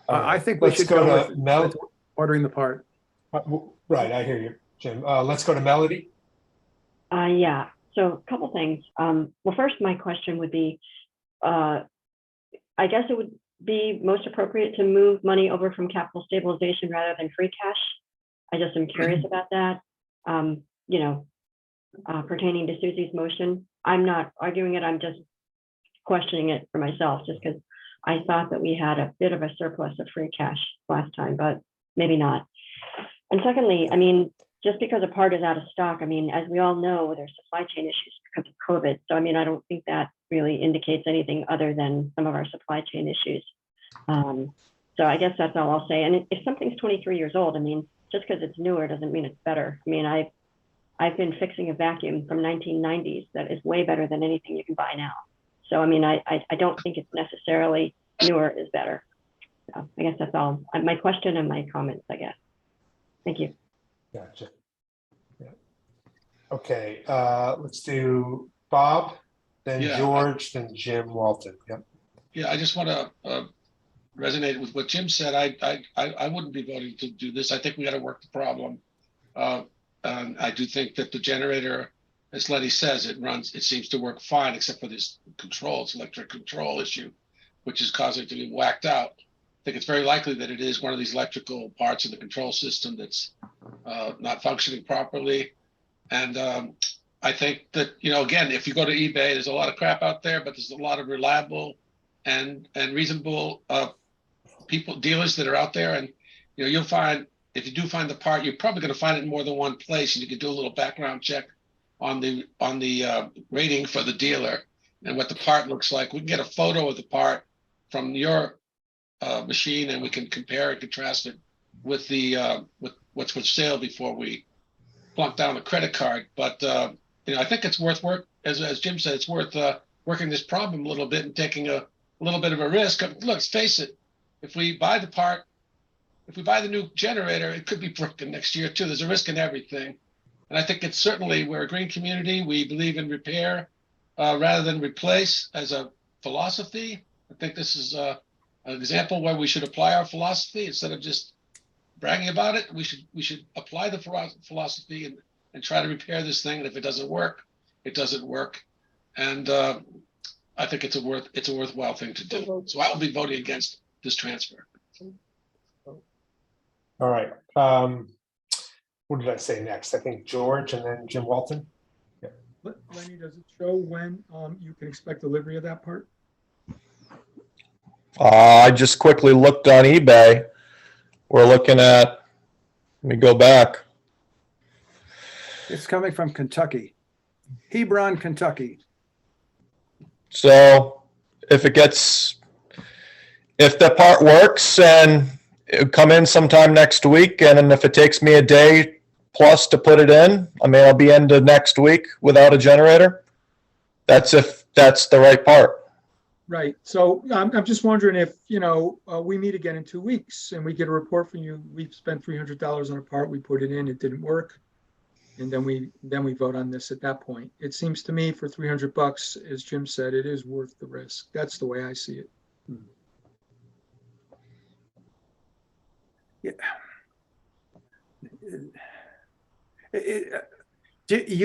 All right, I think we let's should go go to with ordering the part. Right, I hear you, Jim. Let's go to Melody. Yeah, so a couple things. Well, first, my question would be, I guess it would be most appropriate to move money over from capital stabilization rather than free cash. I just am curious about that. Pertaining to Susie's motion, I'm not arguing it. I'm just questioning it for myself, just because I thought that we had a bit of a surplus of free cash last time, but maybe not. And secondly, I mean, just because a part is out of stock, I mean, as we all know, there's supply chain issues because of COVID. So, I mean, I don't think that really indicates anything other than some of our supply chain issues. So I guess that's all I'll say. And if something's 23 years old, I mean, just because it's newer doesn't mean it's better. I mean, I've been fixing a vacuum from 1990s that is way better than anything you can buy now. So, I mean, I don't think it's necessarily newer is better. So I guess that's all my question and my comments, I guess. Thank you. Gotcha. Yeah. Okay, let's do Bob, then Yeah. George, then Jim Walton. Yep. Yeah, I just want to resonate with what Jim said. I wouldn't be voting to do this. I think we got to work the problem. I do think that the generator, as Letty says, it seems to work fine, except for this electric control issue, which is causing it to be whacked out. I think it's very likely that it is one of these electrical parts of the control system that's not functioning properly. And I think that, again, if you go to eBay, there's a lot of crap out there, but there's a lot of reliable and reasonable dealers that are out there. And, you'll find, if you do find the part, you're probably going to find it in more than one place. And you can do a little background check on the rating for the dealer. and what the part looks like. We can get a photo of the part from your machine, and we can compare and contrast it with the with what's for sale before we plunk down a credit card. But you know, I think it's worth work, as Jim said, it's worth working this problem a little bit and taking a little bit of a risk. Look, let's face it, if we buy the part, if we buy the new generator, it could be broken next year too. There's a risk in everything. And I think it's certainly, we're a green community. We believe in repair rather than replace as a philosophy. I think this is an example where we should apply our philosophy instead of just bragging about it. We should apply the philosophy and try to repair this thing. And if it doesn't work, it doesn't work. And I think it's a worthwhile thing to do. So I will be voting against this transfer. All right. What did I say next? I think George and then Jim Walton. Lenny, does it show when you can expect delivery of that part? I just quickly looked on eBay. We're looking at, let me go back. It's coming from Kentucky, Hebron, Kentucky. So if the part works and it'll come in sometime next week, and then if it takes me a day plus to put it in, I mean, I'll be into next week without a generator. That's if that's the right part. Right. So I'm just wondering if, you know, we meet again in 2 weeks and we get a report from you. We've spent $300 on a part. We put it in. It didn't work. And then we vote on this at that point. It seems to me for $300, as Jim said, it is worth the risk. That's the way I see it. Yeah. There's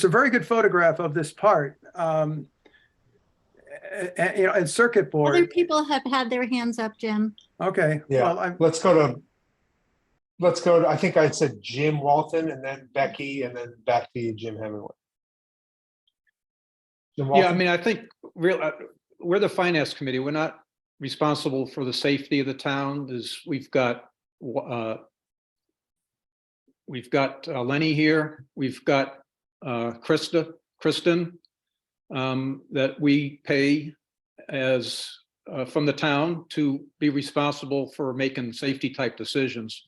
a very good photograph of this part, and, you know, and circuit Other board. people have had their hands up, Jim. Okay. Yeah. Well, Let's go to, I think I said Jim Walton and then Becky and then back to you, Jim Hemingway. Jim Yeah, I Walton? mean, I think we're the finance committee. We're not responsible for the safety of the town. We've got Lenny here. We've got Kristen that we pay as from the town to be responsible for making safety type decisions.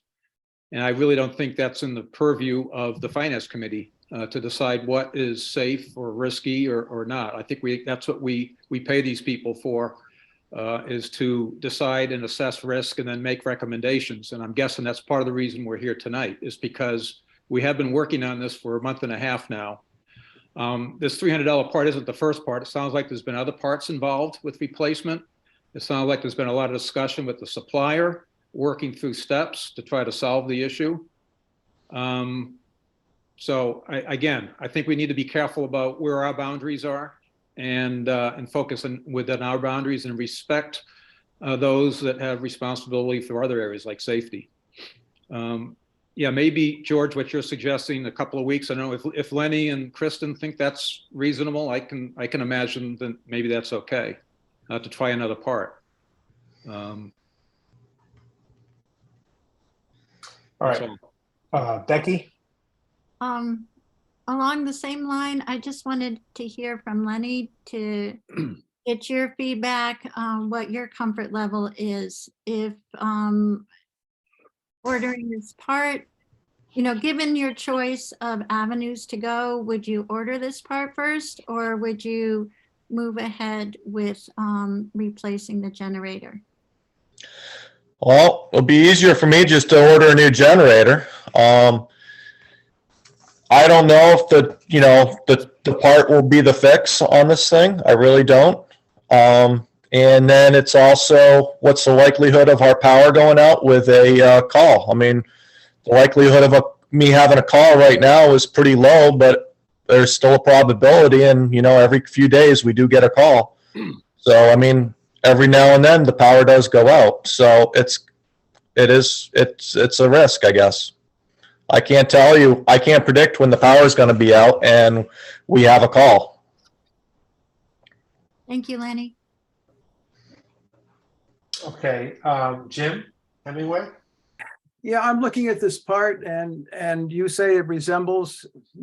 And I really don't think that's in the purview of the finance committee to decide what is safe or risky or not. I think that's what we pay these people for, is to decide and assess risk and then make recommendations. And I'm guessing that's part of the reason we're here tonight, is because we have been working on this for a month and a half now. This $300 part isn't the first part. It sounds like there's been other parts involved with replacement. It sounds like there's been a lot of discussion with the supplier, working through steps to try to solve the issue. So again, I think we need to be careful about where our boundaries are and focus within our boundaries and respect those that have responsibility for other areas like safety. Yeah, maybe George, what you're suggesting, a couple of weeks. I don't know if Lenny and Kristen think that's reasonable. I can imagine that maybe that's okay to try another part. All right, Becky? Along the same line, I just wanted to hear from Lenny to get your feedback on what your comfort level is. If ordering this part, you know, given your choice of avenues to go, would you order this part first, or would you move ahead with replacing the generator? Well, it'll be easier for me just to order a new generator. I don't know if the part will be the fix on this thing. I really don't. And then it's also, what's the likelihood of our power going out with a call? I mean, the likelihood of me having a call right now is pretty low, but there's still a probability. And, you know, every few days we do get a call. So, I mean, every now and then the power does go out. So it's a risk, I guess. I can't tell you, I can't predict when the power is going to be out and we have a call. Thank you, Lenny. Okay, Jim Hemingway? Yeah, I'm looking at this part and you say it resembles, I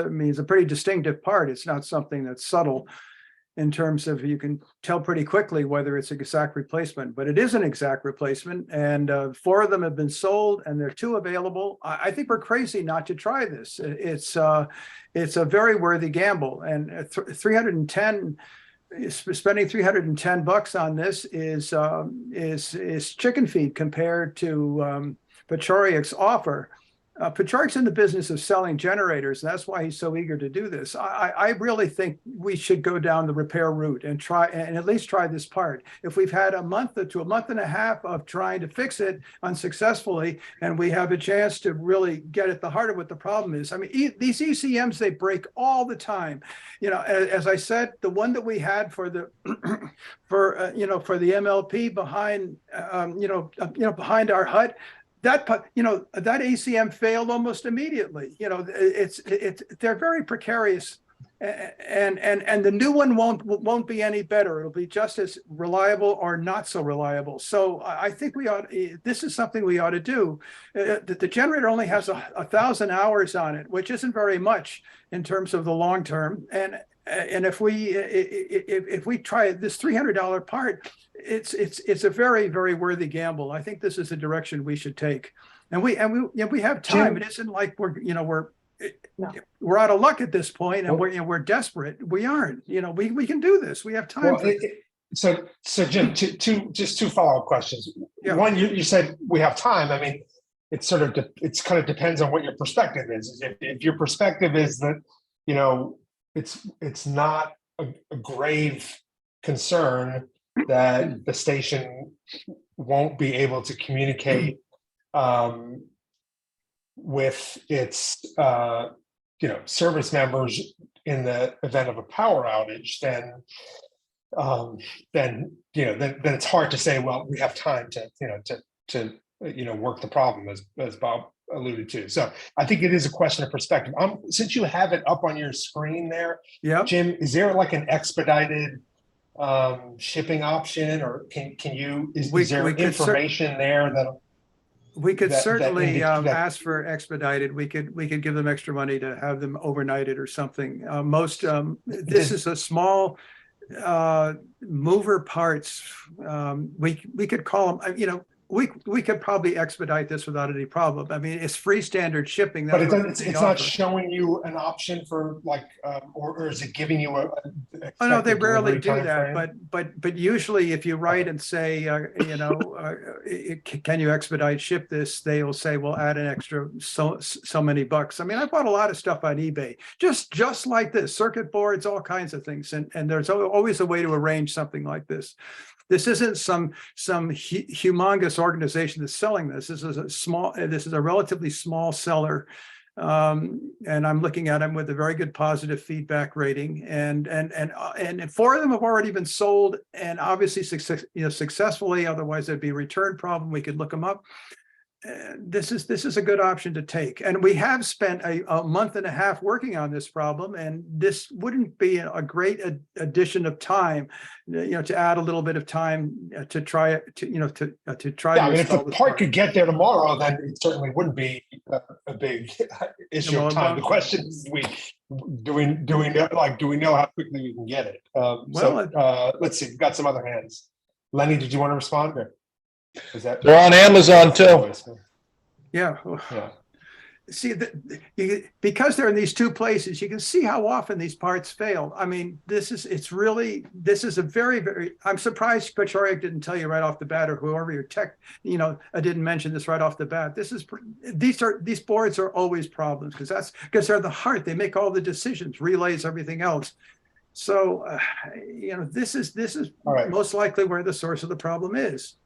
mean, it's a pretty distinctive part. It's not something that's subtle in terms of, you can tell pretty quickly whether it's an exact replacement, but it is an exact replacement. And 4 of them have been sold and there are 2 available. I think we're crazy not to try this. It's a very worthy gamble, and 310, spending $310 on this is chicken feed compared to Pachoriak's offer. Pachorik's in the business of selling generators, and that's why he's so eager to do this. I really think we should go down the repair route and try, and at least try this part. If we've had a month to a month and a half of trying to fix it unsuccessfully, and we have a chance to really get at the heart of what the problem is. I mean, these ECMs, they break all the time. You know, as I said, the one that we had for the for the MLP behind behind our hut, that ACM failed almost immediately. You know, they're very precarious, and the new one won't be any better. It'll be just as reliable or not so reliable. So I think this is something we ought to do. The generator only has 1,000 hours on it, which isn't very much in terms of the long term. And if we try this $300 part, it's a very, very worthy gamble. I think this is the direction we should take. And we have time. It isn't like we're out of luck at this point, and we're desperate. We aren't. We can do this. We have time. Well, so Jim, two follow-up questions. Yeah. One, you said we have time. I mean, it's kind of depends on what your perspective is. If your perspective is that, it's not a grave concern that the station won't be able to communicate with its service members in the event of a power outage, then it's hard to say, well, we have time to work the problem, as Bob alluded to. So I think it is a question of perspective. Since you have it up on your screen there, Yeah, Jim, is there like an expedited shipping option, or is there information there that we could certainly that ask for expedited. We could give them extra money to have them overnighted or something. This is a small mover parts. We could call them. We could probably expedite this without any problem. I mean, it's free standard shipping. But it's not showing you an option for or is it giving you Oh no, they rarely do that. But usually, if you write and say, can you expedite ship this? They'll say, well, add an extra so many bucks. I mean, I bought a lot of stuff on eBay, just like this, circuit boards, all kinds of things, and there's always a way to arrange something like this. This isn't some humongous organization that's selling this. This is a relatively small seller, and I'm looking at them with a very good positive feedback rating. And 4 of them have already been sold, and obviously successfully. Otherwise, there'd be a return problem. We could look them up. This is a good option to take, and we have spent a month and a half working on this problem, and this wouldn't be a great addition of time, to add a little bit of time to try it, to try. Yeah, I mean, if the part could get there tomorrow, then it certainly wouldn't be a big issue of time. The question is, do we know how quickly we can get it? Let's see. We've got some other hands. Lenny, did you want to respond? Or? They're on Amazon too. Yeah. See, because they're in these 2 places, you can see how often these parts fail. I mean, this is a very, very, I'm surprised Pachoriak didn't tell you right off the bat, or whoever your tech, didn't mention this right off the bat. These boards are always problems, because they're the heart. They make all the decisions, relays, everything else. So, this is right. Most likely where the source of the problem is.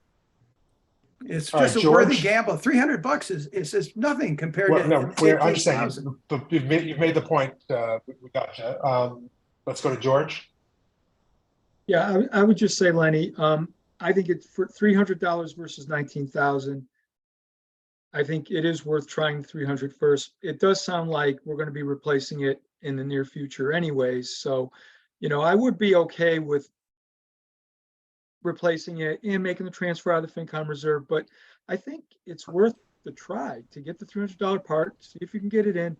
It's All just right, a worthy George? gamble. $300 is nothing compared to. No, I understand. But you've made the point. We gotcha. Let's go to George. Yeah, I would just say, Lenny, I think it's for $300 versus $19,000. I think it is worth trying 300 first. It does sound like we're going to be replacing it in the near future anyways. So, I would be okay with replacing it and making the transfer out of the FinCom reserve, but I think it's worth to try to get the $300 part, see if you can get it in.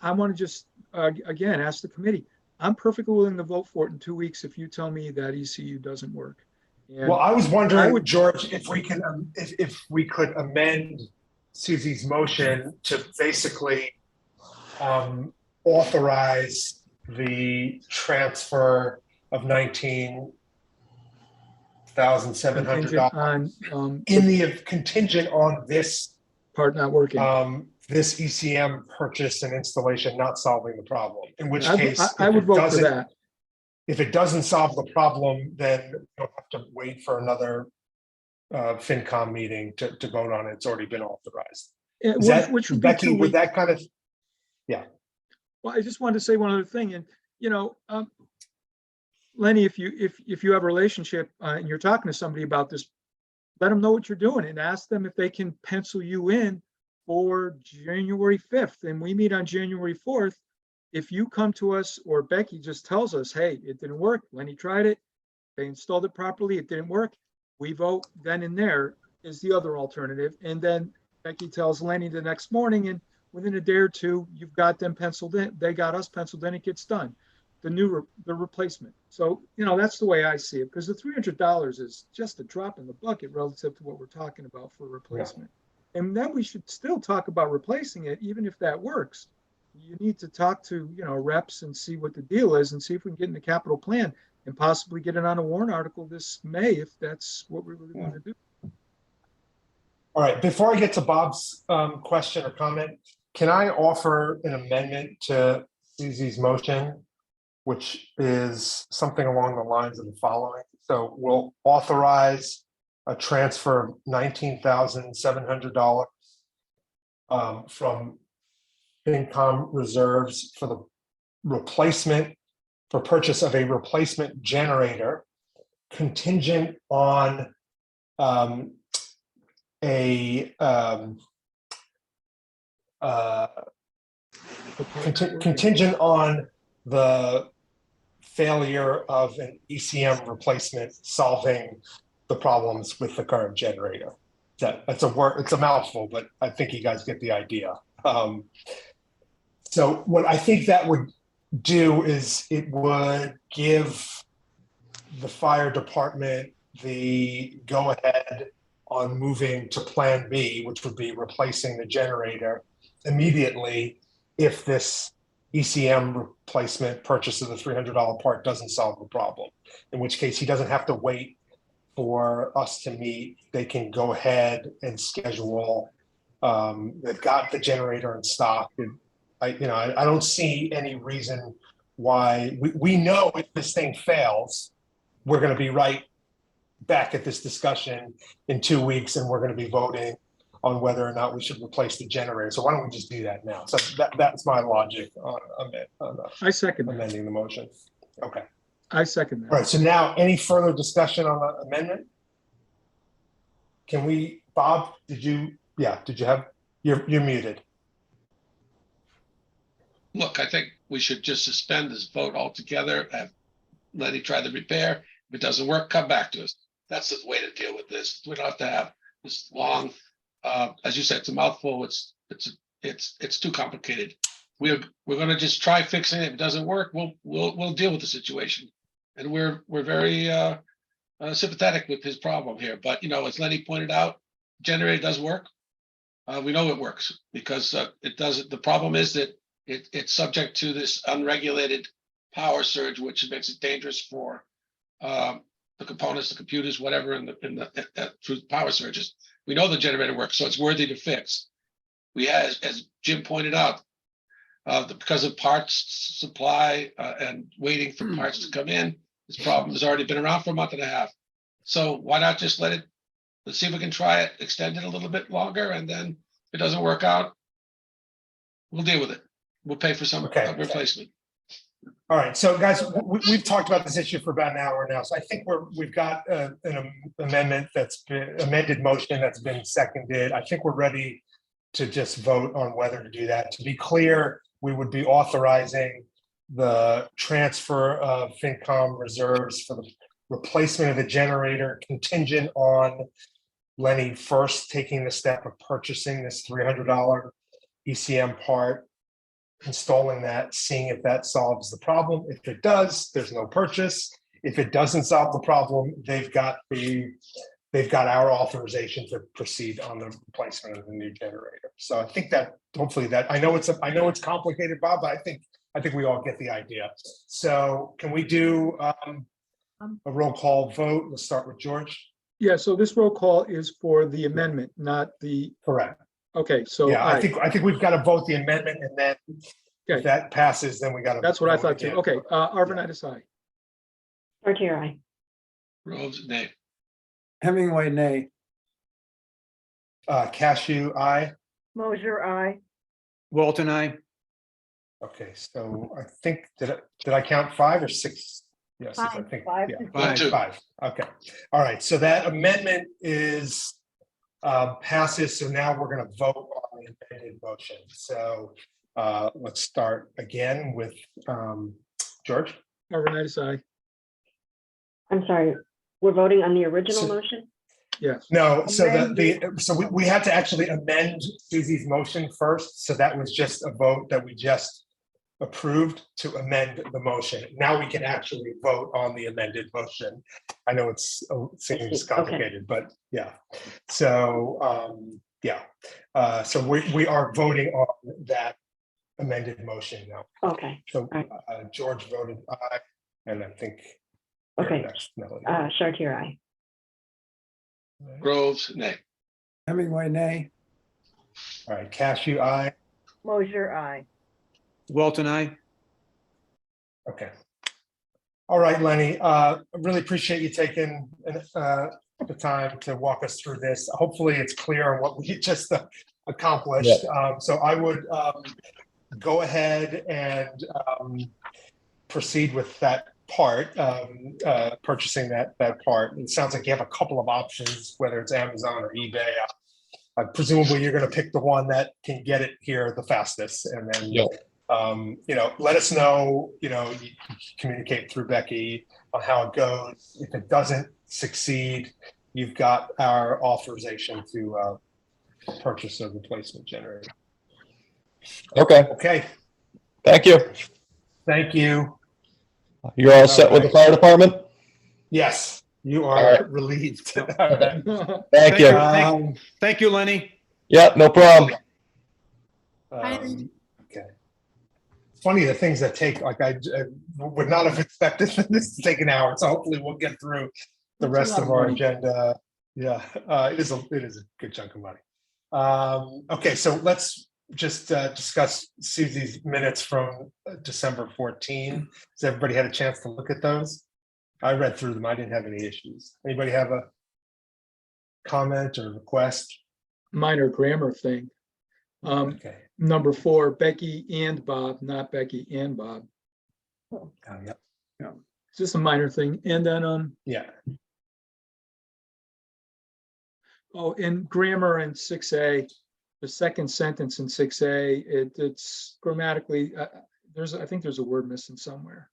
I want to just, again, ask the committee. I'm perfectly willing to vote for it in 2 weeks if you tell me that ECU doesn't work. And Well, I was wondering, I would- George, if we can, if we could amend Susie's motion to basically authorize the transfer of $19,700 contingent on in the contingent on this part not working. this ECM purchase and installation not solving the problem. In which case, I would vote for that. if it doesn't solve the problem, then you don't have to wait for another FinCom meeting to vote on it. It's already been authorized. Is that, Which would be Becky, 2 would weeks. that kind of, Well, I just wanted to say one other thing, and Lenny, if you have a relationship and you're talking to somebody about this, let them know what you're doing and ask them if they can pencil you in for January 5th, and we meet on January 4th. If you come to us or Becky just tells us, hey, it didn't work, Lenny tried it, they installed it properly, it didn't work, we vote then and there is the other alternative. And then Becky tells Lenny the next morning, and within a day or two, you've got them penciled in, they got us penciled in, it gets done. The replacement. So, that's the way I see it, because the $300 is just a drop in the bucket relative to what we're talking about for replacement. Yeah. And then we should still talk about replacing it, even if that works. You need to talk to, reps and see what the deal is and see if we can get in the capital plan and possibly get it on a warrant article this May, if that's what we really want to do. all right, before I get to Bob's question or comment, can I offer an amendment to Susie's motion, which is something along the lines of the following? So we'll authorize a transfer of $19,700 from FinCom reserves for the replacement, for purchase of a replacement generator, contingent on contingent on the failure of an ECM replacement solving the problems with the current generator. That's a word, it's a mouthful, but I think you guys get the idea. So what I think that would do is it would give the fire department the go-ahead on moving to Plan B, which would be replacing the generator immediately if this ECM replacement purchase of the $300 part doesn't solve the problem, in which case he doesn't have to wait for us to meet. They can go ahead and schedule. They've got the generator in stock. I don't see any reason why we know if this thing fails, we're going to be right back at this discussion in 2 weeks, and we're going to be voting on whether or not we should replace the generator. So why don't we just do that now? So that's my logic on I second that. amending the motion. Okay. I second that. All right. So now, any further discussion on the amendment? Can we, Bob? Did you have? You're muted. Look, I think we should just suspend this vote altogether and let it try the repair. If it doesn't work, come back to us. That's the way to deal with this. We don't have to have this long, as you said, it's a mouthful. It's too complicated. We're going to just try fixing it. If it doesn't work, we'll deal with the situation. And we're very sympathetic with his problem here. But as Lenny pointed out, generator does work. We know it works because it does. The problem is that it's subject to this unregulated power surge, which makes it dangerous for the components, the computers, whatever, through power surges. We know the generator works, so it's worthy to fix. We have, as Jim pointed out, because of parts supply and waiting for parts to come in, this problem has already been around for a month and a half. So why not just let's see if we can try it, extend it a little bit longer, and then if it doesn't work out, we'll deal with it. We'll pay for some replacement. All right, so guys, we've talked about this issue for about an hour now. So I think we've got an amendment amended motion that's been seconded. I think we're ready to just vote on whether to do that. To be clear, we would be authorizing the transfer of FinCom reserves for the replacement of the generator contingent on Lenny first taking the step of purchasing this $300 ECM part, installing that, seeing if that solves the problem. If it does, there's no purchase. If it doesn't solve the problem, they've got our authorization to proceed on the replacement of the new generator. So I think that hopefully that, I know it's complicated, Bob, but I think we all get the idea. So can we do a roll call vote? Let's start with George. Yeah, so this roll call is for the amendment, not the, Correct. okay, so Yeah, I aye. think we've got to vote the amendment, and then if Okay. that passes, then we got to. That's what I thought too. Okay, Arvanitis, aye. Chartier, aye. Groves, nay. Hemingway, nay. Cashew, aye. Mosier, aye. Walton, I. Okay, so I think, did I count 5 or 6? Yes, I Five. think, Five yeah. to Five, two. 5. Okay, all right, so that amendment is passes, so now we're gonna vote on the amended motion. So let's start again with George. Arvanitis, aye. I'm sorry, we're voting on the original So- motion? Yes. No, so Amended. so we had to actually amend Susie's motion first, so that was just a vote that we just approved to amend the motion. Now we can actually vote on the amended motion. I know it seems Okay. complicated, but yeah. So, so we are voting on that amended motion now. Okay, So Right. George voted aye, and I think. okay. next, Melody. Chartier, aye. Groves, nay. Hemingway, nay. All right, Cashew, aye. Mosier, aye. Walton, I. Okay. All right, Lenny, I really appreciate you taking the time to walk us through this. Hopefully it's clear on what we just accomplished. So I would go ahead and proceed with that part, purchasing that part. It sounds like you have a couple of options, whether it's Amazon or eBay. Presumably you're going to pick the one that can get it here the fastest, and then Yep. let us know, you communicate through Becky on how it goes. If it doesn't succeed, you've got our authorization to purchase a replacement generator. Okay, Okay, thank you. thank you. You're all set with the fire department? Yes, you All are right. relieved. All right. Thank you. Thank you, Lenny. Yeah, no problem. Okay. It's funny, the things that take, like I would not have expected this to take an hour, so hopefully we'll get through the That's a rest lot of of our money. agenda. Yeah, it is a good chunk of money. Okay, so let's just discuss Susie's minutes from December 14. Has everybody had a chance to look at those? I read through them. I didn't have any issues. Anybody have a comment or request? Minor grammar thing. Okay. Number 4, Becky and Bob, not Becky and Bob. Yep. It's just a minor thing. And then, Yeah. oh, in grammar in 6A, the second sentence in 6A, it's grammatically, I think there's a word missing somewhere.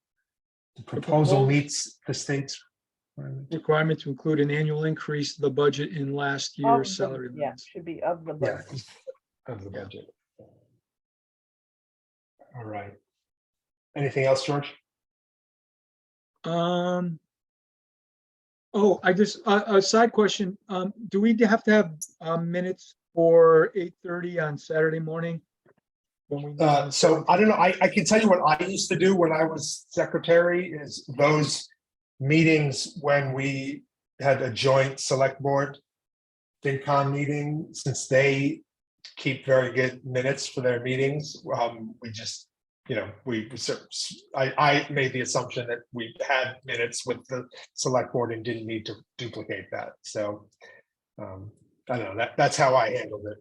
The proposal meets the state's. Requirement to include an annual increase of the budget in last Of year's the- salary Yeah, lines. should be of the Yeah, budget. of the budget. All right. Anything else, George? Oh, I just, a side question, do we have to have minutes for 8:30 on Saturday morning? When we meet on the So I 17th? don't know, I can tell you what I used to do when I was secretary is those meetings when we had a joint select board FinCom meeting, since they keep very good minutes for their meetings, we just, I made the assumption that we had minutes with the select board and didn't need to duplicate that. So I don't know, that's how I handled it.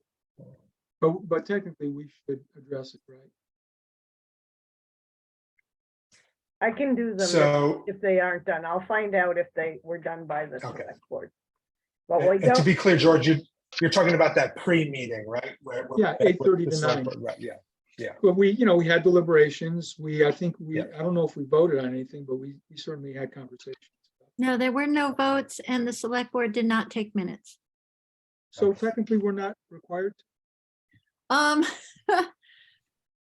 But technically, we should address it, right? I can do them So, if they aren't done. I'll find out if they were done by the Okay. select board. But we and to don't, be clear, George, you're talking about that pre-meeting, right? Yeah, with 8:30 the to select 9. board, Right, yeah. But we had deliberations. I think Yeah. I don't know if we voted on anything, but we certainly had conversations. No, there were no votes and the select board did not take minutes. So technically, we're not required. Um,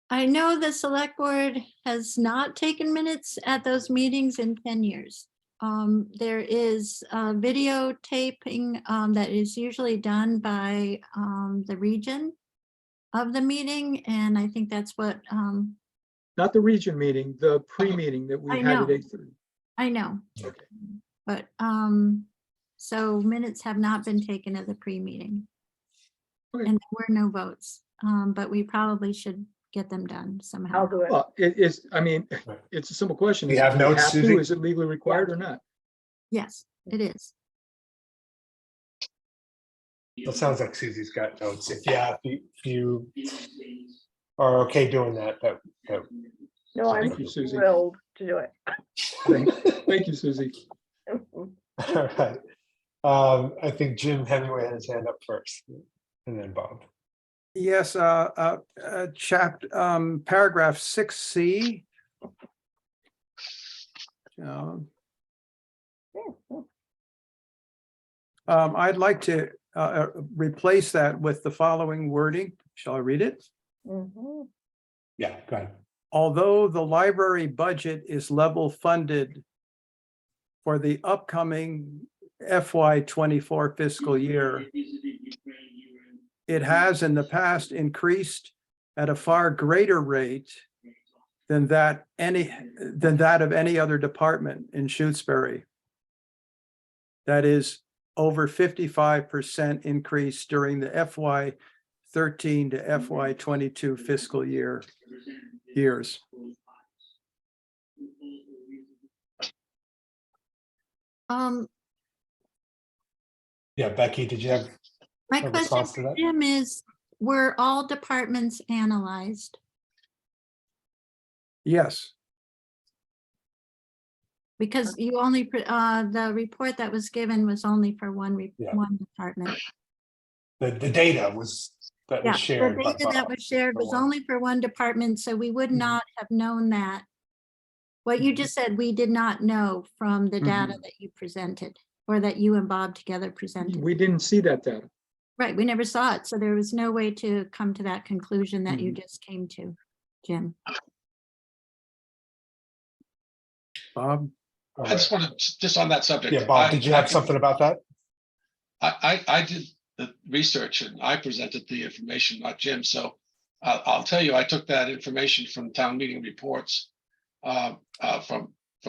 I know the select board has not taken minutes at those meetings in 10 years. There is videotaping that is usually done by the region of the meeting, and I think that's what Not the region meeting, the pre-meeting that we I had know. at 8:30. I know. Okay. But so minutes have not been taken at the pre-meeting. Okay. And there were no votes, but we probably should get them done somehow. I'll do it. Well, it is, I mean, it's a simple question. Do you Is have it- do notes, have to? Susie? Is it legally required or not? Yes, it is. It sounds like Susie's got notes. If you are okay doing that, No, I'm Thank you, Susie. thrilled to do it. Thank you, Susie. all right. I think Jim Hemingway had his hand up first, and then Bob. Yes, paragraph 6C. I'd like to replace that with the following wording. Shall I read it? Mhm. Yeah, go ahead. Although the library budget is level funded for the upcoming FY24 fiscal year, it has in the past increased at a far greater rate than that of any other department in Shutesbury. That is over 55% increase during the FY13 to FY22 fiscal years. Yeah, Becky, did you have My a question response to for that? Jim is, were all departments analyzed? Yes, Because you only, the report that was given was only for one Yeah. one department. The data was that Yeah, was the shared. by data that Bob was shared for was one. only for one department, so we would not have known that. What you just said, we did not know from the data that you presented, or that you and Bob together presented. We didn't see that data. Right, we never saw it, so there was no way to come to that conclusion that you Mhm. just came to, Jim. Bob. All I just right. want to, just on that subject. Yeah, Bob, I- did you I have can- something about that? I did the research and I presented the information, not Jim. So I'll tell you, I took that information from town meeting reports, from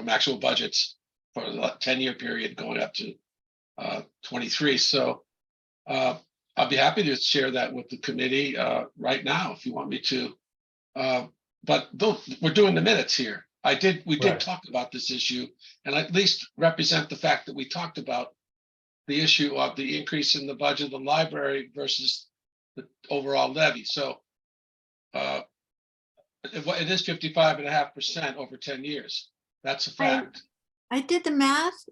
actual budgets for the 10-year period going up to 23. So I'll be happy to share that with the committee right now if you want me to. But we're doing the minutes here. We did Right. talk about this issue and at least represent the fact that we talked about the issue of the increase in the budget of the library versus the overall levy. So it is 55.5% over 10 years. That's a fact. I did the math.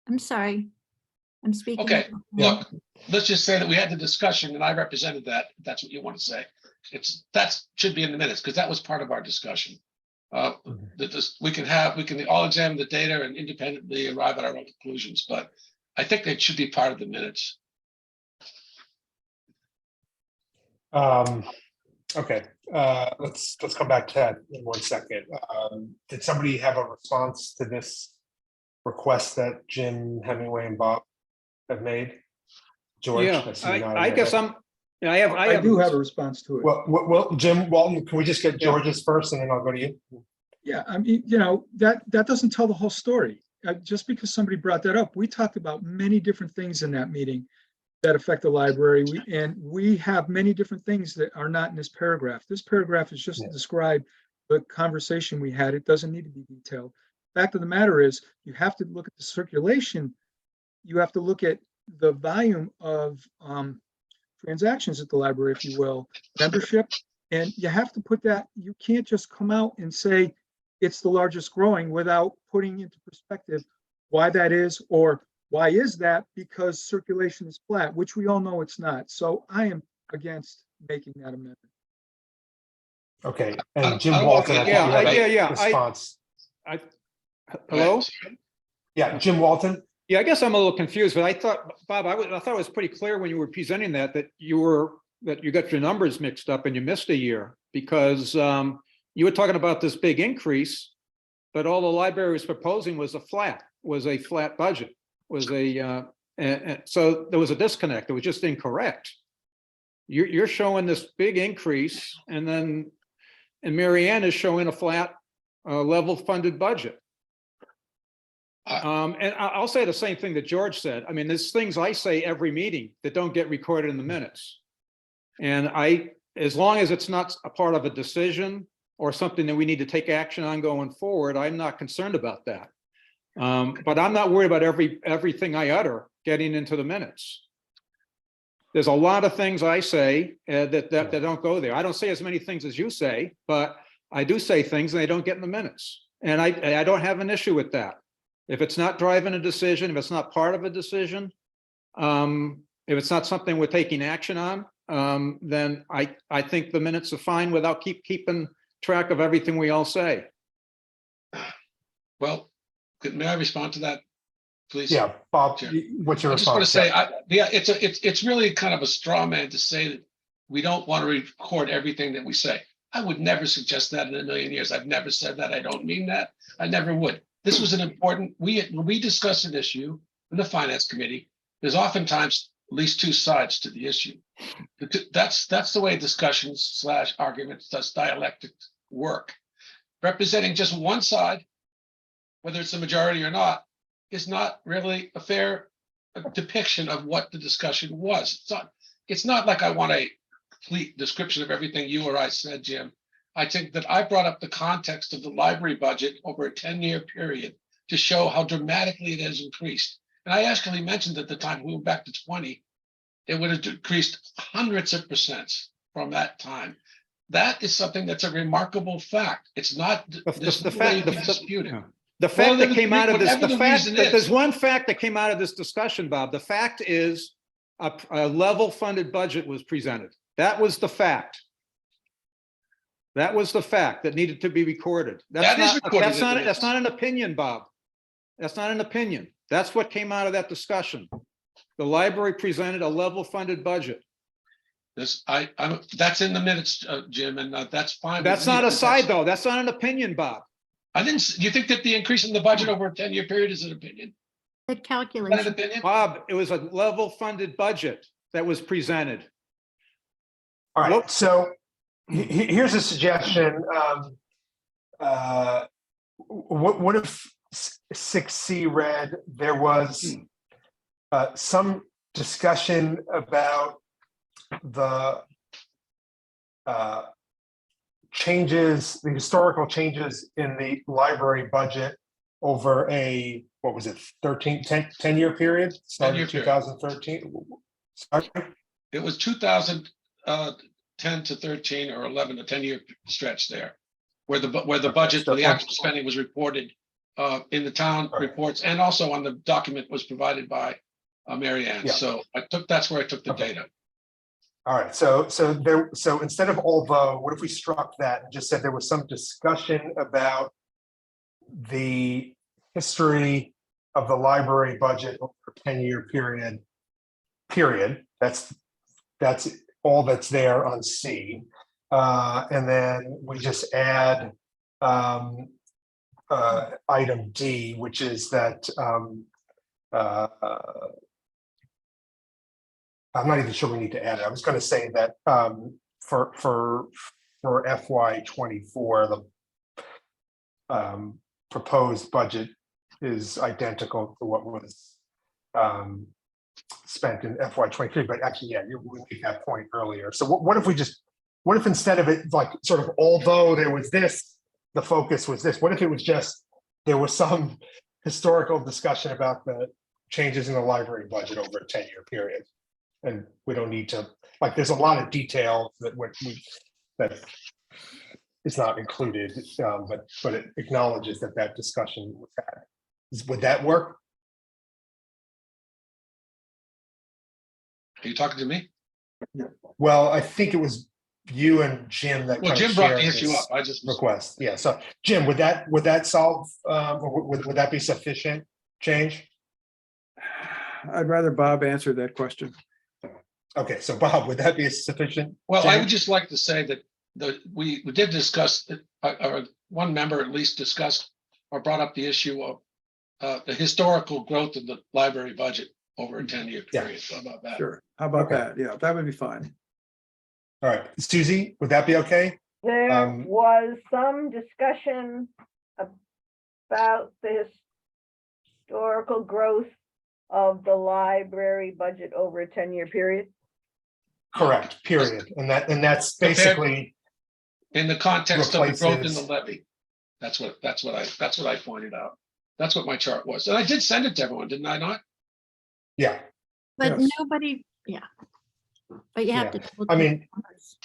I'm sorry. I'm speaking. Okay, Yeah. look, let's just say that we had the discussion and I represented that, if that's what you want to say. That should be in the minutes because that was part of our discussion. We can all examine the data and independently arrive at our own conclusions, but I think it should be part of the minutes. Okay, let's come back to that in 1 second. Did somebody have a response to this request that Jim Hemingway and Bob have made? George? Yeah, see you nodding I your guess head. I do have a response to it. Well, Jim Walton, can we just get George's first and then I'll go to you? Yeah, I mean, that doesn't tell the whole story. Just because somebody brought that up, we talked about many different things in that meeting that affect the library. We have many different things that are not in this paragraph. This paragraph is just to describe the conversation we had. It doesn't need to be detailed. Fact of the matter is, you have to look at the circulation. You have to look at the volume of transactions at the library, if you will, membership, and you have to put that. You can't just come out and say it's the largest growing without putting into perspective why that is, or why is that? Because circulation is flat, which we all know it's not. So I am against making that amendment. Okay, I and don't Jim want Walton, to I get- think you have Yeah, a yeah, response. Hello? Yeah, Jim Walton, Yeah, I guess I'm a little confused, but I thought, Bob, I thought it was pretty clear when you were presenting that you got your numbers mixed up and you missed a year because you were talking about this big increase, but all the library was proposing was a flat budget, so there was a disconnect. It was just incorrect. You're showing this big increase, and Mary Ann is showing a flat level funded budget. And I'll say the same thing that George said. I mean, there's things I say every meeting that don't get recorded in the minutes. And as long as it's not a part of a decision or something that we need to take action on going forward, I'm not concerned about that. But I'm not worried about everything I utter getting into the minutes. There's a lot of things I say that don't go there. I don't say as many things as you say, but I do say things and they don't get in the minutes. And I don't have an issue with that. If it's not driving a decision, if it's not part of a decision, if it's not something we're taking action on, then I think the minutes are fine without keeping track of everything we all say. Well, may I respond to that, please? Yeah, Bob, Sure. what's your I just want response? to say, it's really kind of a straw man to say that we don't want to record everything that we say. I would never suggest that in a million years. I've never said that. I don't mean that. I never would. This was an important, when we discuss an issue in the finance committee, there's oftentimes at least two sides to the issue. That's the way discussions / arguments, dialectic work. Representing just one side, whether it's a majority or not, is not really a fair depiction of what the discussion was. It's not like I want a complete description of everything you or I said, Jim. I think that I brought up the context of the library budget over a 10-year period to show how dramatically it has increased. And I actually mentioned at the time, we went back to 20, it would have decreased hundreds of % from that time. That is something that's a remarkable fact. It's not disputed. The fact that came out of this, whatever the the fact reason that is. there's one fact that came out of this discussion, Bob. The fact is a level funded budget was presented. That was the fact. That was the fact that needed to be recorded. That is recorded in the minutes. That's not an opinion, Bob. That's not an opinion. That's what came out of that discussion. The library presented a level funded budget. That's in the minutes, Jim, and that's fine. That's not a side though. That's not an opinion, Bob. Do you think that the increase in the budget over a 10-year period is an opinion? The Is that an calculation. opinion? Bob, it was a level funded budget that was presented. All right, Nope. so here's a suggestion. What if 6C read, there was some discussion about the changes, the historical changes in the library budget over a, what was it, 10-year period? Starting 10-year in period. 2013? Sorry? It was 2010 to 13 or 11 to 10-year stretch there, where the budget, the actual spending was reported in the town reports, and also on the document was provided by Mary Ann. Yeah. So that's where I took the data. All right, so instead of although, what if we struck that and just said there was some discussion about the history of the library budget over a 10-year period. That's all that's there on C. And then we just add item D, which is that I'm not even sure we need to add it. I was going to say that for FY24, the proposed budget is identical to what was spent in FY23, but actually, yeah, we made that point earlier. So what if instead of it like sort of, although there was this, the focus was this, what if it was just, there was some historical discussion about the changes in the library budget over a 10-year period? And we don't need to, like, there's a lot of detail that that is not included, but it acknowledges that discussion was had. Would that work? Are you talking to me? Well, I think it was you and Jim that. Well, kind of Jim brought the shared issue this up. I just request. Yeah. So, Jim, would that solve? Or would that be sufficient change? I'd rather Bob answer that question. Okay, so Bob, would that be sufficient? Well, I Jan? would just like to say that we did discuss, or one member at least discussed or brought up the issue of the historical growth of the library budget over a 10-year Yeah. period. How about that? Sure. How about Okay. that? Yeah, that would be fine. All right, Susie, would that be okay? There was some discussion about the historical growth of the library budget over a 10-year period. Correct, period. And that's basically, In the context of the growth in the Replaces- levy. That's what I pointed out. That's what my chart was. And I did send it to everyone, didn't I not? yeah, But Yes. nobody, yeah. But you have Yeah. to. double I check mean, the numbers.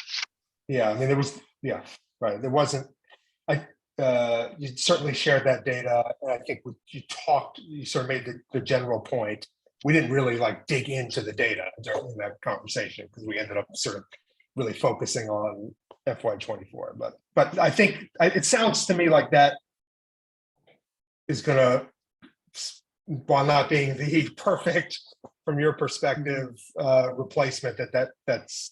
yeah, I mean, there was, yeah, right, there wasn't, you certainly shared that data, and I think you sort of made the general point. We didn't really like dig into the data during that conversation, because we ended up sort of really focusing on FY24, but I think, it sounds to me like that is gonna, while not being the perfect, from your perspective, replacement, that's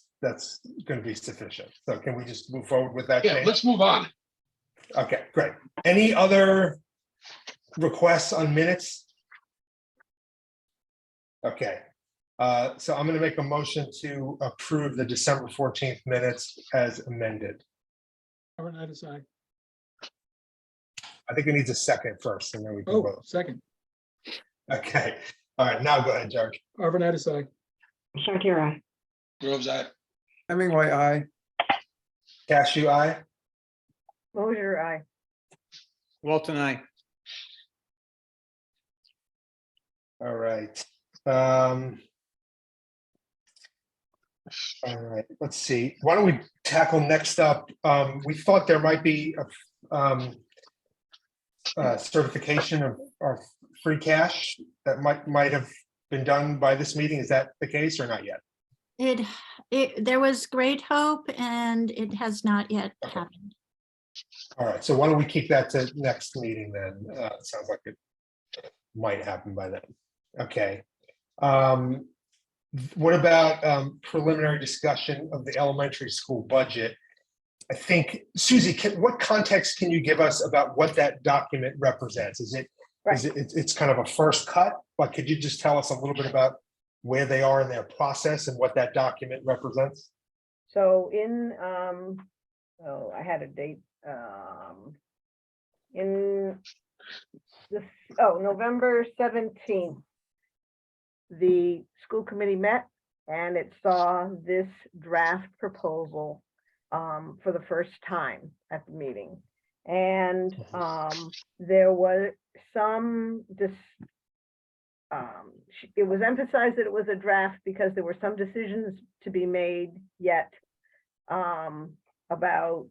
gonna be sufficient. So can we just move forward with that? Yeah, change? let's move on. Okay, great. Any other requests on minutes? Okay, so I'm gonna make a motion to approve the December 14th minutes as amended. Arvanitis, aye. I think it needs a second first, and then we can Oh, vote. second. Okay, all right, now go ahead, George. Arvanitis, aye. Chartier, aye. Groves, I, Hemingway, aye. Cashew, aye. Mosier, aye. Walton, I. All right. All right, let's see. Why don't we tackle next up? We thought there might be a certification of our free cash that might have been done by this meeting. Is that the case or not yet? There was great hope and it has not yet Okay. happened. All right, so why don't we keep that to next meeting then? It sounds like it might happen by then. Okay. What about preliminary discussion of the elementary school budget? I think, Susie, what context can you give us about what that document represents? Is it, it's kind of a first cut, but could you just tell us a little bit about where they are in their process and what that document represents? So in, I had a date, in this, November 17th, the school committee met and it saw this draft proposal for the first time at the meeting. And there was some, it was emphasized that it was a draft because there were some decisions to be made yet about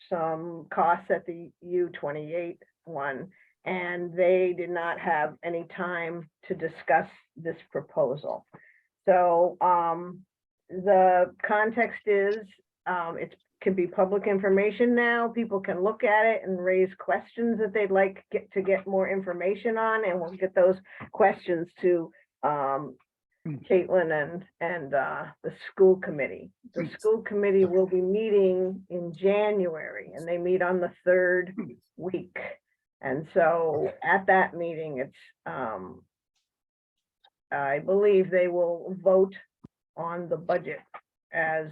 some costs at the U28 one, and they did not have any time to discuss this proposal. So the context is it can be public information now. People can look at it and raise questions that they'd like to get more information on, and we'll get those questions to Caitlin and the school committee. The school committee will be meeting in January, and they meet on the third week. And so at that meeting, it's I believe they will vote on the budget as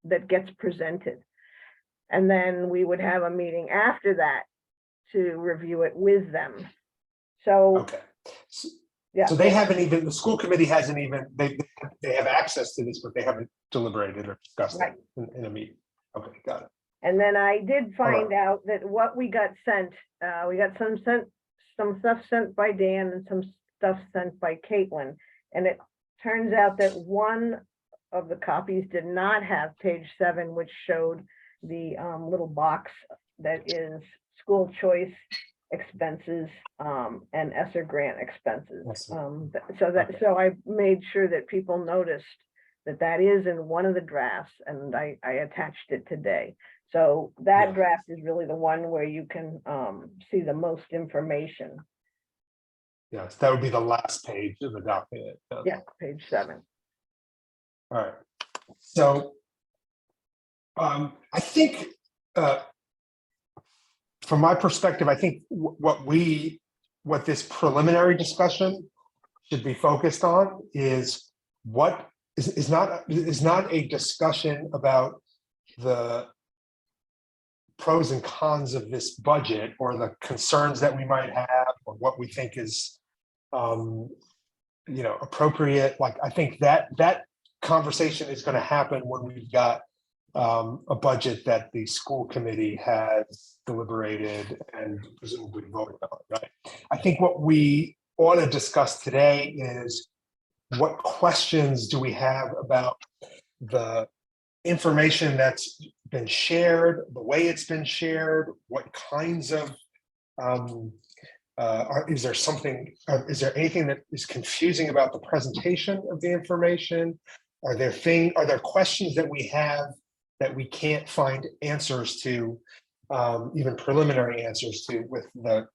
that gets presented. And then we would have a meeting after that to review it with them. So, Okay. yeah. So they haven't even, the school committee hasn't even, they have access to this, but they haven't deliberated or discussed Right. it in a meeting. Okay, got it. And then I did find right. out that what we got sent, we got some stuff sent by Dan and some stuff sent by Caitlin. And it turns out that one of the copies did not have page 7, which showed the little box that is school choice expenses and ESSER grant expenses. So I made sure that people noticed that that is in one of the drafts, and I attached it today. So that Yeah. draft is really the one where you can see the most information. Yes, that would be the last page of the document. Yeah, page 7. All right. So I think from my perspective, I think what this preliminary discussion should be focused on is what is not a discussion about the pros and cons of this budget or the concerns that we might have or what we think is appropriate. Like, I think that conversation is going to happen when we've got a budget that the school committee has deliberated and presumably voted on, right? I think what we ought to discuss today is what questions do we have about the information that's been shared, the way it's been shared, what kinds of is there anything that is confusing about the presentation of the information? Are there questions that we have that we can't find answers to, even preliminary answers to, with the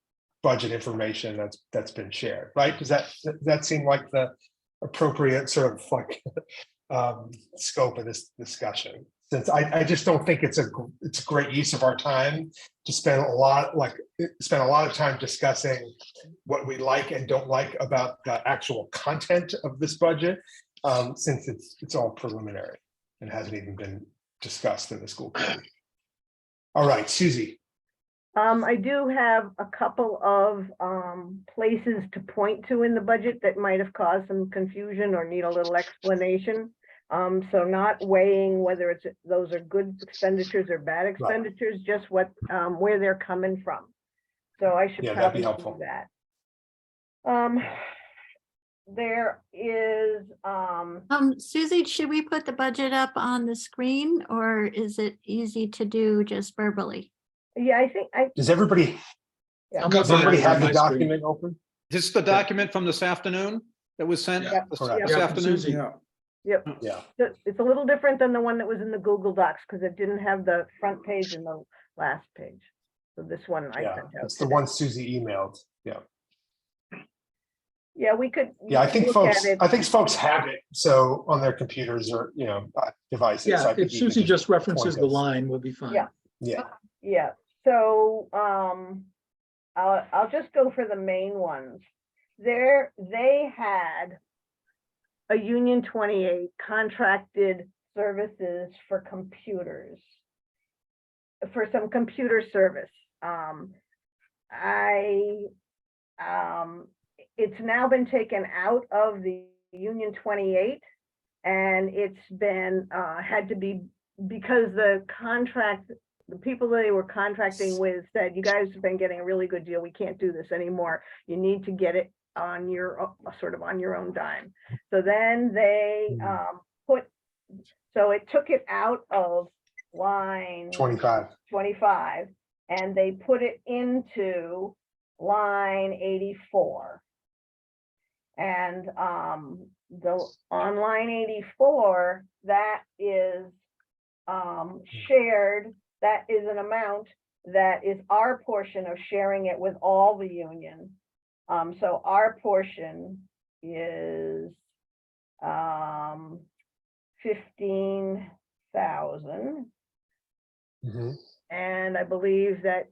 budget information that's been shared, right? Does that seem like the appropriate sort of like scope of this discussion? Since I just don't think it's a great use of our time to spend a lot of time discussing what we like and don't like about the actual content of this budget, since it's all preliminary and hasn't even been discussed in the school committee. All right, Susie. I do have a couple of places to point to in the budget that might have caused some confusion or need a little explanation. So not weighing whether those are good expenditures or bad expenditures, just what where they're coming from. So I should That'd be probably helpful. do that. There is Susie, should we put the budget up on the screen, or is it easy to do just verbally? yeah, I think Does everybody have the document open? This is the document from this afternoon that was sent Yeah, this correct. this Yeah, afternoon? Susie. Yep. Yeah. It's a little different than the one that was in the Google Docs because it didn't have the front page and the last page. So this one I Yeah, sent out. it's the today. one Susie emailed. Yeah. Yeah, we could. Yeah, I think look folks, at it. I think folks have it, so on their computers or, devices. So Yeah, I think if you could Susie just references point the us. line, we'll be fine. Yeah. Yeah, Yeah, so I'll just go for the main ones. They had a Union 28 contracted services for computers, for some computer service. It's now been taken out of the Union 28, and it's been had to be, because the people they were contracting with said, you guys have been getting a really good deal, we can't do this anymore, you need to get it on your sort of on your own dime. So then they so it took it out of line 25 and they put it into line 84. And the on line 84, that is shared, that is an amount that is our portion of sharing it with all the union. So our portion is 15,000. Mhm. And I believe that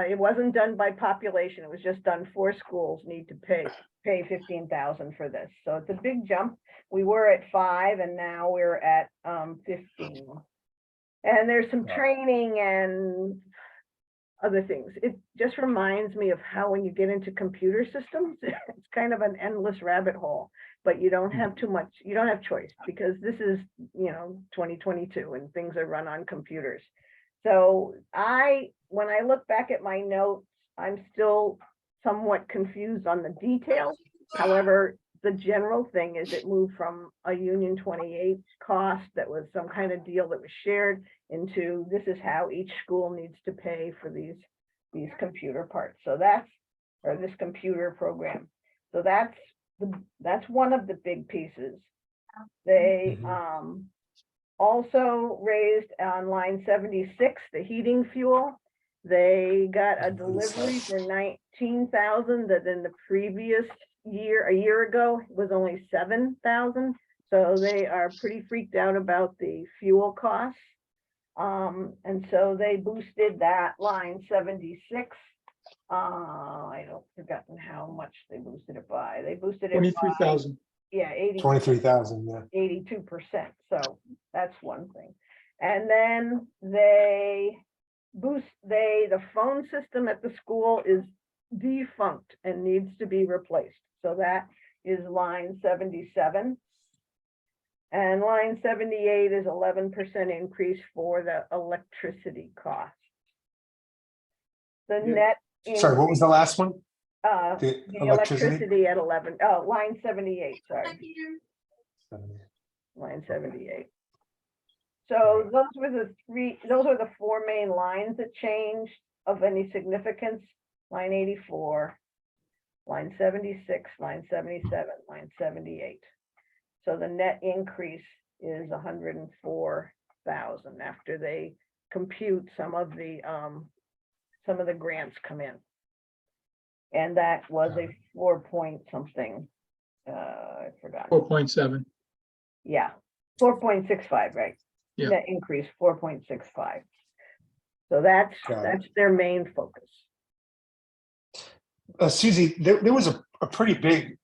it wasn't done by population, it was just done for schools need to pay 15,000 for this. So it's a big jump. We were at 5 and now we're at 15. And there's some training and other things. It just reminds me of how when you get into computer systems, it's kind of an endless rabbit hole, but you don't have too much, you don't have choice because this is, 2022 and things are run on computers. So when I look back at my notes, I'm still somewhat confused on the details. However, the general thing is it moved from a Union 28 cost that was some kind of deal that was shared into this is how each school needs to pay for these computer parts. So or this computer program. So that's one of the big pieces. They also raised on line 76 the heating fuel. They got a delivery for 19,000 that in the previous year, a year ago, was only 7,000. So they are pretty freaked out about the fuel costs. And so they boosted that line 76. I don't forgotten how much they boosted it by. They boosted it by, 23,000. yeah, 80. 23,000, yeah. 82%. So that's one thing. And then the phone system at the school is defunct and needs to be replaced. So that is line 77. And line 78 is 11% increase for the electricity cost. The Yeah. net. Sorry, what was the last one? The electricity at 11, oh, line 78, sorry, line 78. So those were the four main lines that changed of any significance. Line 84, line 76, line 77, line 78. So the net increase is 104,000 after they compute some of the grants come in. And that was a 4 point something. I forgot. 4.7. Yeah, 4.65, right? Yeah. Net increase 4.65. So that's Got it. their main focus. Susie, there was a pretty big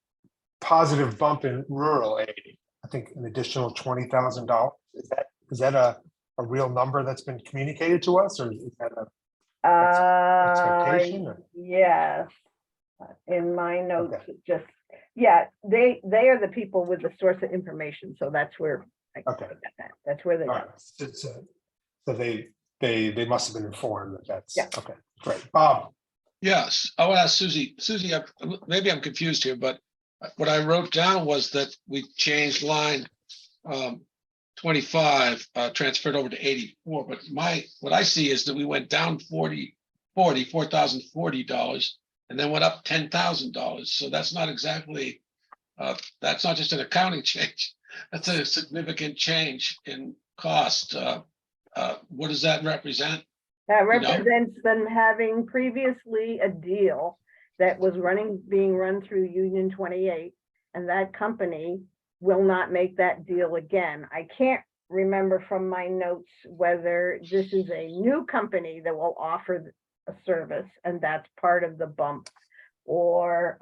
positive bump in rural aid. I think an additional $20,000. Is that a real number that's been communicated to us, or is that a expectation? Or? Yes. In my notes, Okay. it just, yeah, they are the people with the source of information. So that's where I Okay. got that. That's where they All got right. So they must have been informed that that's Yeah. okay. Great, Bob. Yes, I will ask Susie. Susie, maybe I'm confused here, but what I wrote down was that we changed line 25, transferred over to 84. But what I see is that we went down $4,040, and then went up $10,000. So that's not exactly, that's not just an accounting change. That's a significant change in cost. What does that represent? That You know? represents them having previously a deal that was being run through Union 28, and that company will not make that deal again. I can't remember from my notes whether this is a new company that will offer a service, and that's part of the bump, or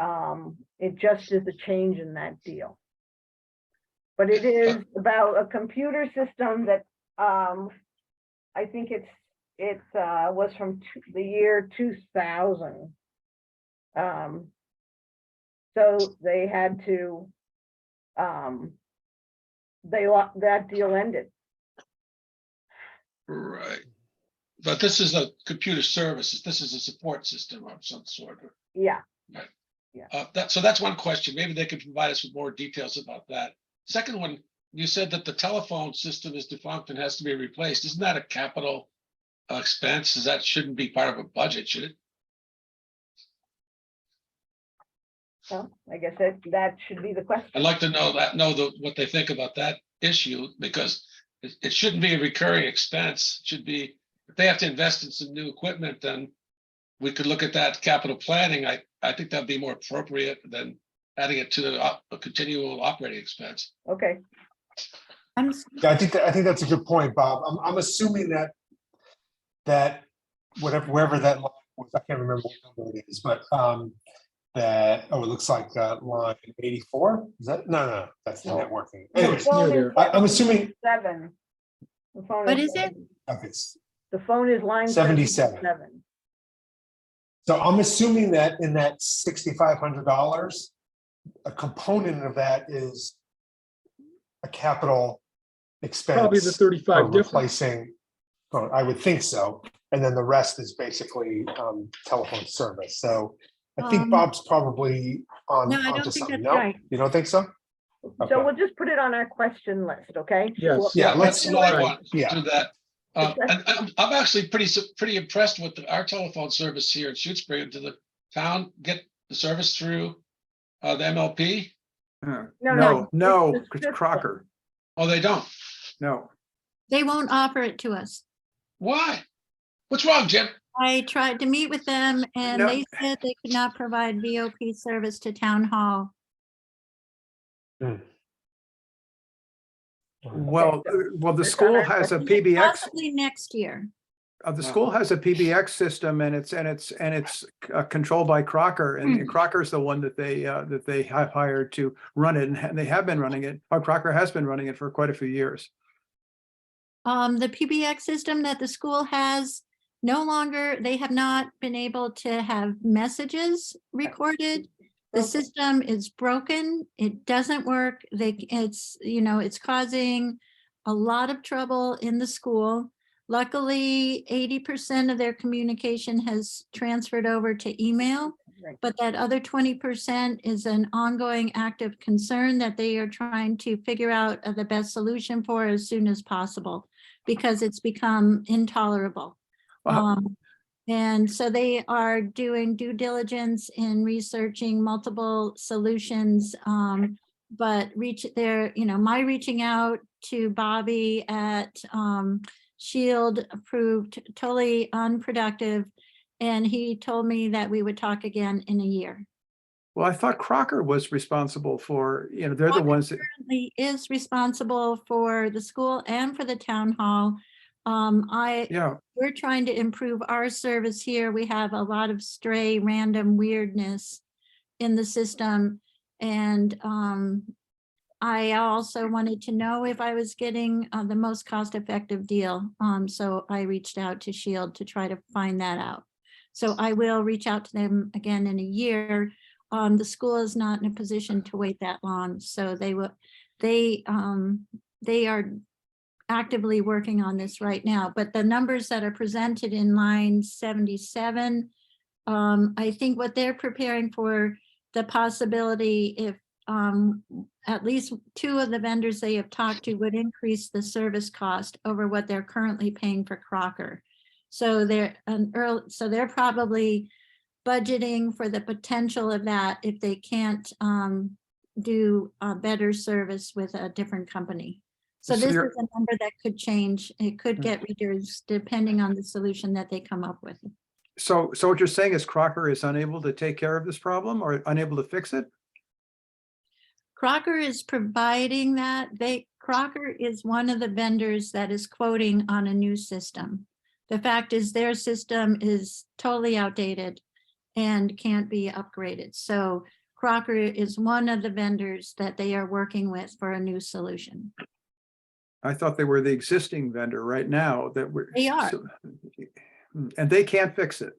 it just is a change in that deal. But it is about a computer system that I think it was from the year 2000. So they had to, that deal ended. Right. But this is a computer services. This is a support system of some sort. Yeah. So that's one question. Maybe they could provide us with more details about that. Second one, you said that the telephone system is defunct and has to be replaced. Isn't that a capital expense? That shouldn't be part of a budget, should it? Well, I guess that should be the question. I'd like to know what they think about that issue, because it shouldn't be a recurring expense. It should be, if they have to invest in some new equipment, then we could look at that capital planning. I think that'd be more appropriate than adding it to a continual operating expense. Okay. Yeah, I think that's a good point, Bob. I'm assuming that wherever that line was, I can't remember what number it is, but it looks like line 84. Is that no, that's the networking. Anyways, I'm assuming 7. The phone What is it? okay, The phone is line 77. 77. So I'm assuming that in that $6,500, a component of that is a capital expense. Probably the 35 for difference. replacing phone. I would think so. And then the rest is basically telephone service. So I think Bob's probably No, I don't onto think something. that's No, right. you don't think so? Okay. So we'll just put it on our question list, okay? Yes. Yeah, That's what I right. want. Yeah. Do that. And I'm actually pretty impressed with our telephone service here in Shutesbury. Did the town get the service through the MLP? No, No, it's the it's system. Crocker. Oh, they don't. No. They won't offer it to us. Why? What's wrong, Jim? I tried to meet with them and No. they said they could not provide VOP service to town hall. Well, the It's school on our has a budget. PBX, Possibly next year. the school has a PBX system and it's controlled by Crocker, and Crocker's the one that they have hired to run it, and they have been running it, or Crocker has been running it for quite a few years. The PBX system that the school has no longer, they have not been able to have messages recorded. The Broken. system is broken. It doesn't work. It's causing a lot of trouble in the school. Luckily, 80% of their communication has transferred over to email, Right. but that other 20% is an ongoing active concern that they are trying to figure out the best solution for as soon as possible, because it's become intolerable. And so they are doing due diligence in researching multiple solutions. But my reaching out to Bobby at Shield proved totally unproductive. And he told me that we would talk again in a year. Well, I thought Crocker was responsible for, they're the Crocker ones that, Currently is responsible for the school and for the town hall. yeah. We're trying to improve our service here. We have a lot of stray random weirdness in the system. And I also wanted to know if I was getting the most cost-effective deal. So I reached out to Shield to try to find that out. So I will reach out to them again in a year. The school is not in a position to wait that long. So they are actively working on this right now, but the numbers that are presented in line 77, I think what they're preparing for the possibility if at least 2 of the vendors they have talked to would increase the service cost over what they're currently paying for Crocker. So they're probably budgeting for the potential of that if they can't do a better service with a different company. So this is a number that could change. It could get reduced depending on the solution that they come up with. So what you're saying is Crocker is unable to take care of this problem or unable to fix it? Crocker is providing that. Crocker is one of the vendors that is quoting on a new system. The fact is their system is totally outdated and can't be upgraded. So Crocker is one of the vendors that they are working with for a new solution. I thought they were the existing vendor right now that were. They are. And they can't fix it.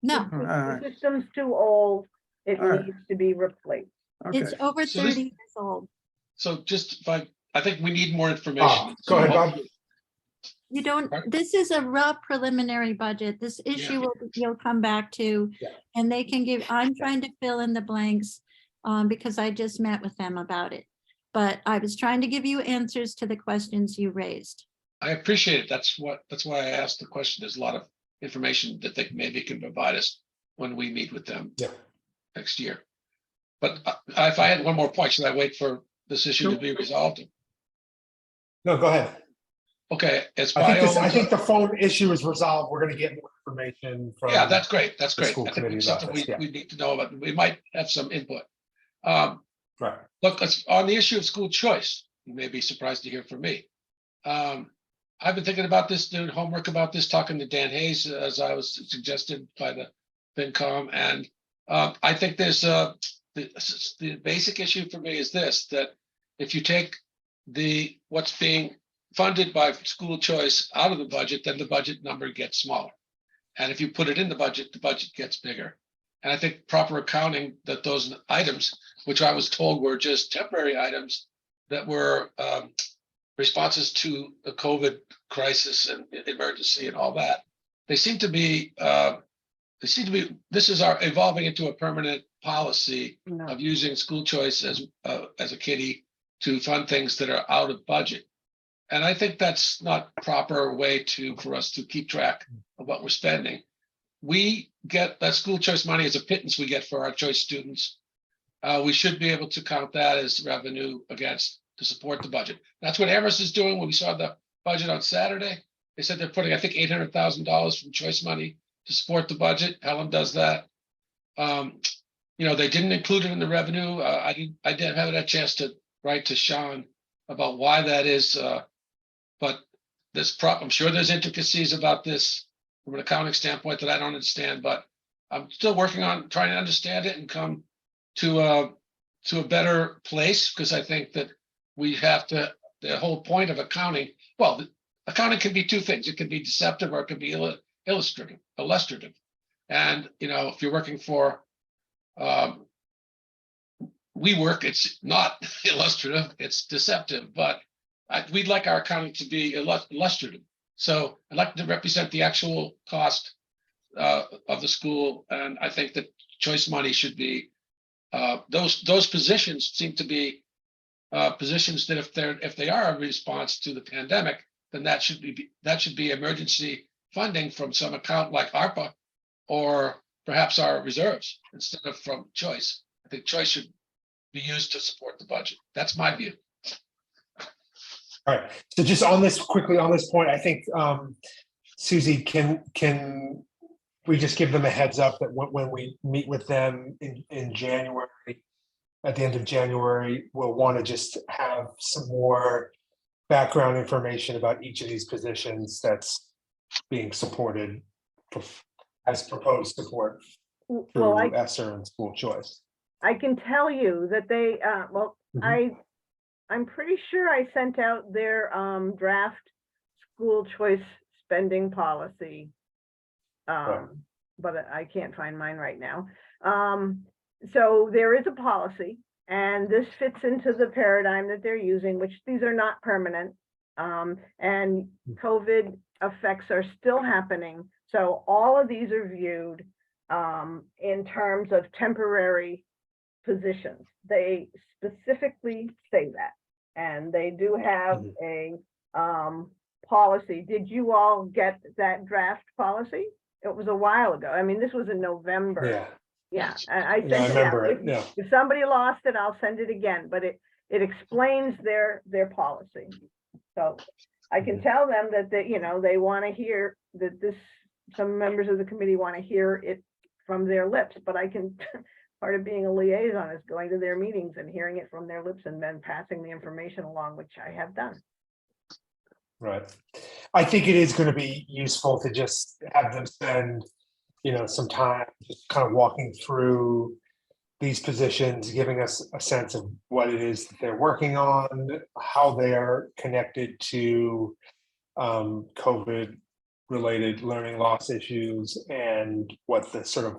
No, All right. The system's too old. It All right. needs to be replaced. Okay. it's over So 30 this- years old. So just if I think we need more information. Go ahead, Bob. You don't, Right. this is a rough preliminary budget. This issue you'll come back to. Yeah. And they can I'm trying to fill in the blanks because I just met with them about it. But I was trying to give you answers to the questions you raised. I appreciate it. That's why I asked the question. There's a lot of information that they maybe can provide us when we meet with them Yeah. next year. But if I had one more point, should I wait for this issue to be resolved? No, go ahead. Okay, it's I think the phone issue is resolved. We're gonna get more information from. yeah, that's great. That's the great. school I think it's committee's something office, yeah. we need to know about. We might have some input. Right. Look, on the issue of school choice, you may be surprised to hear from me. I've been thinking about this, doing homework about this, talking to Dan Hayes, as I was suggested by the FinCom, and I think there's the basic issue for me is this: that if you take what's being funded by school choice out of the budget, then the budget number gets smaller, and if you put it in the budget gets bigger. And I think proper accounting that those items, which I was told were just temporary items that were responses to the COVID crisis and emergency and all that, this is evolving into a permanent policy of using school choice as a kitty to fund things that are out of budget. And I think that's not proper way for us to keep track of what we're spending. We get that school choice money as a pittance we get for our choice students. We should be able to count that as revenue to support the budget. That's what Amherst is doing when we saw the budget on Saturday. they said they're putting, I think, $800,000 from choice money to support the budget. Helen does that. They didn't include it in the revenue. I did have a chance to write to Sean about why that is. But I'm sure there's intricacies about this from an accounting standpoint that I don't understand, but I'm still working on trying to understand it and come to a better place, because I think that we have to, the whole point of accounting, well, accounting can be two things. It can be deceptive or it can be illustrative. And, if you're working for WeWork, it's not illustrative, it's deceptive, but we'd like our accounting to be illustrative. So I'd like to represent the actual cost of the school. And I think that choice money should be, those positions seem to be positions that if they are a response to the pandemic, then that should be emergency funding from some account like ARPA, or perhaps our reserves instead of from choice. I think choice should be used to support the budget. That's my view. All right, so just on this, quickly on this point, I think, Susie, can we just give them a heads up that when we meet with them in January, at the end of January, we'll want to just have some more background information about each of these positions that's being supported as proposed support Well, through ESSER and school choice. I can tell you that they, I'm pretty sure I sent out their draft school choice spending policy. Right. But I can't find mine right now. So there is a policy, and this fits into the paradigm that they're using, which these are not permanent. And COVID effects are still happening. So all of these are viewed in terms of temporary positions. They specifically say that, and they do have a policy. Did you all get that draft policy? It was a while ago. I mean, this was in November. Yeah, I sent yeah, I it out. remember it. Yeah. If somebody lost it, I'll send it again, but it explains their policy. So I can tell them that they want to hear that some members of the committee want to hear it from their lips, but I can, part of being a liaison is going to their meetings and hearing it from their lips and then passing the information along, which I have done. Right. I think it is going to be useful to just have them spend, some time just kind of walking through these positions, giving us a sense of what it is that they're working on, how they're connected to COVID related learning loss issues, and what the sort of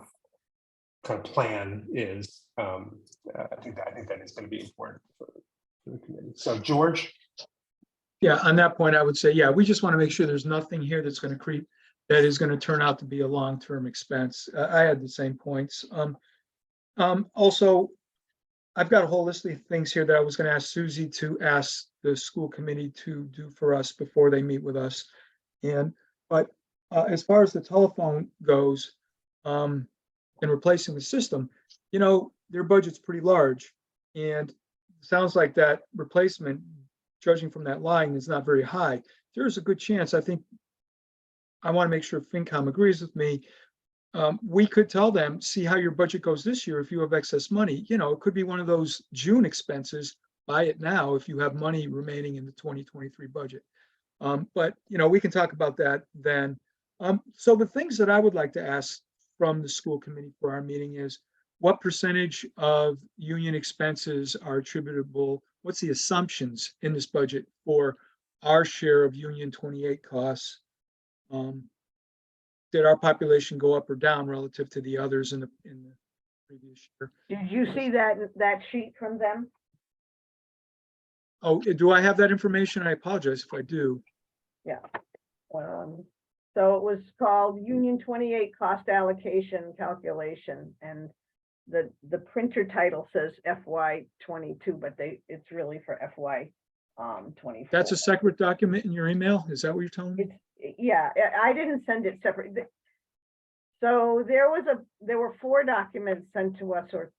kind of plan is. I think that is going to be important for the committee. So George. Yeah, on that point, I would say, yeah, we just want to make sure there's nothing here that's going to creep, that is going to turn out to be a long-term expense. I had the same points. Also, I've got a whole list of things here that I was going to ask Susie to ask the school committee to do for us before they meet with us. But as far as the telephone goes, and replacing the system, their budget's pretty large, and it sounds like that replacement, judging from that line, is not very high. There's a good chance, I think, I want to make sure FinCom agrees with me. We could tell them, see how your budget goes this year. If you have excess money, it could be one of those June expenses. Buy it now if you have money remaining in the 2023 budget. But we can talk about that then. So the things that I would like to ask from the school committee for our meeting is, what percentage of union expenses are attributable? What's the assumptions in this budget for our share of Union 28 costs? Did our population go up or down relative to the others in the previous year? Did you see that sheet from them? Oh, do I have that information? I apologize if I do. Yeah. So it was called Union 28 cost allocation calculation, and the printer title says FY 22, but it's really for FY 24. That's a separate document in your email? Is that what you're telling me? Yeah, I didn't send it separate. So there were 4 documents sent to us, or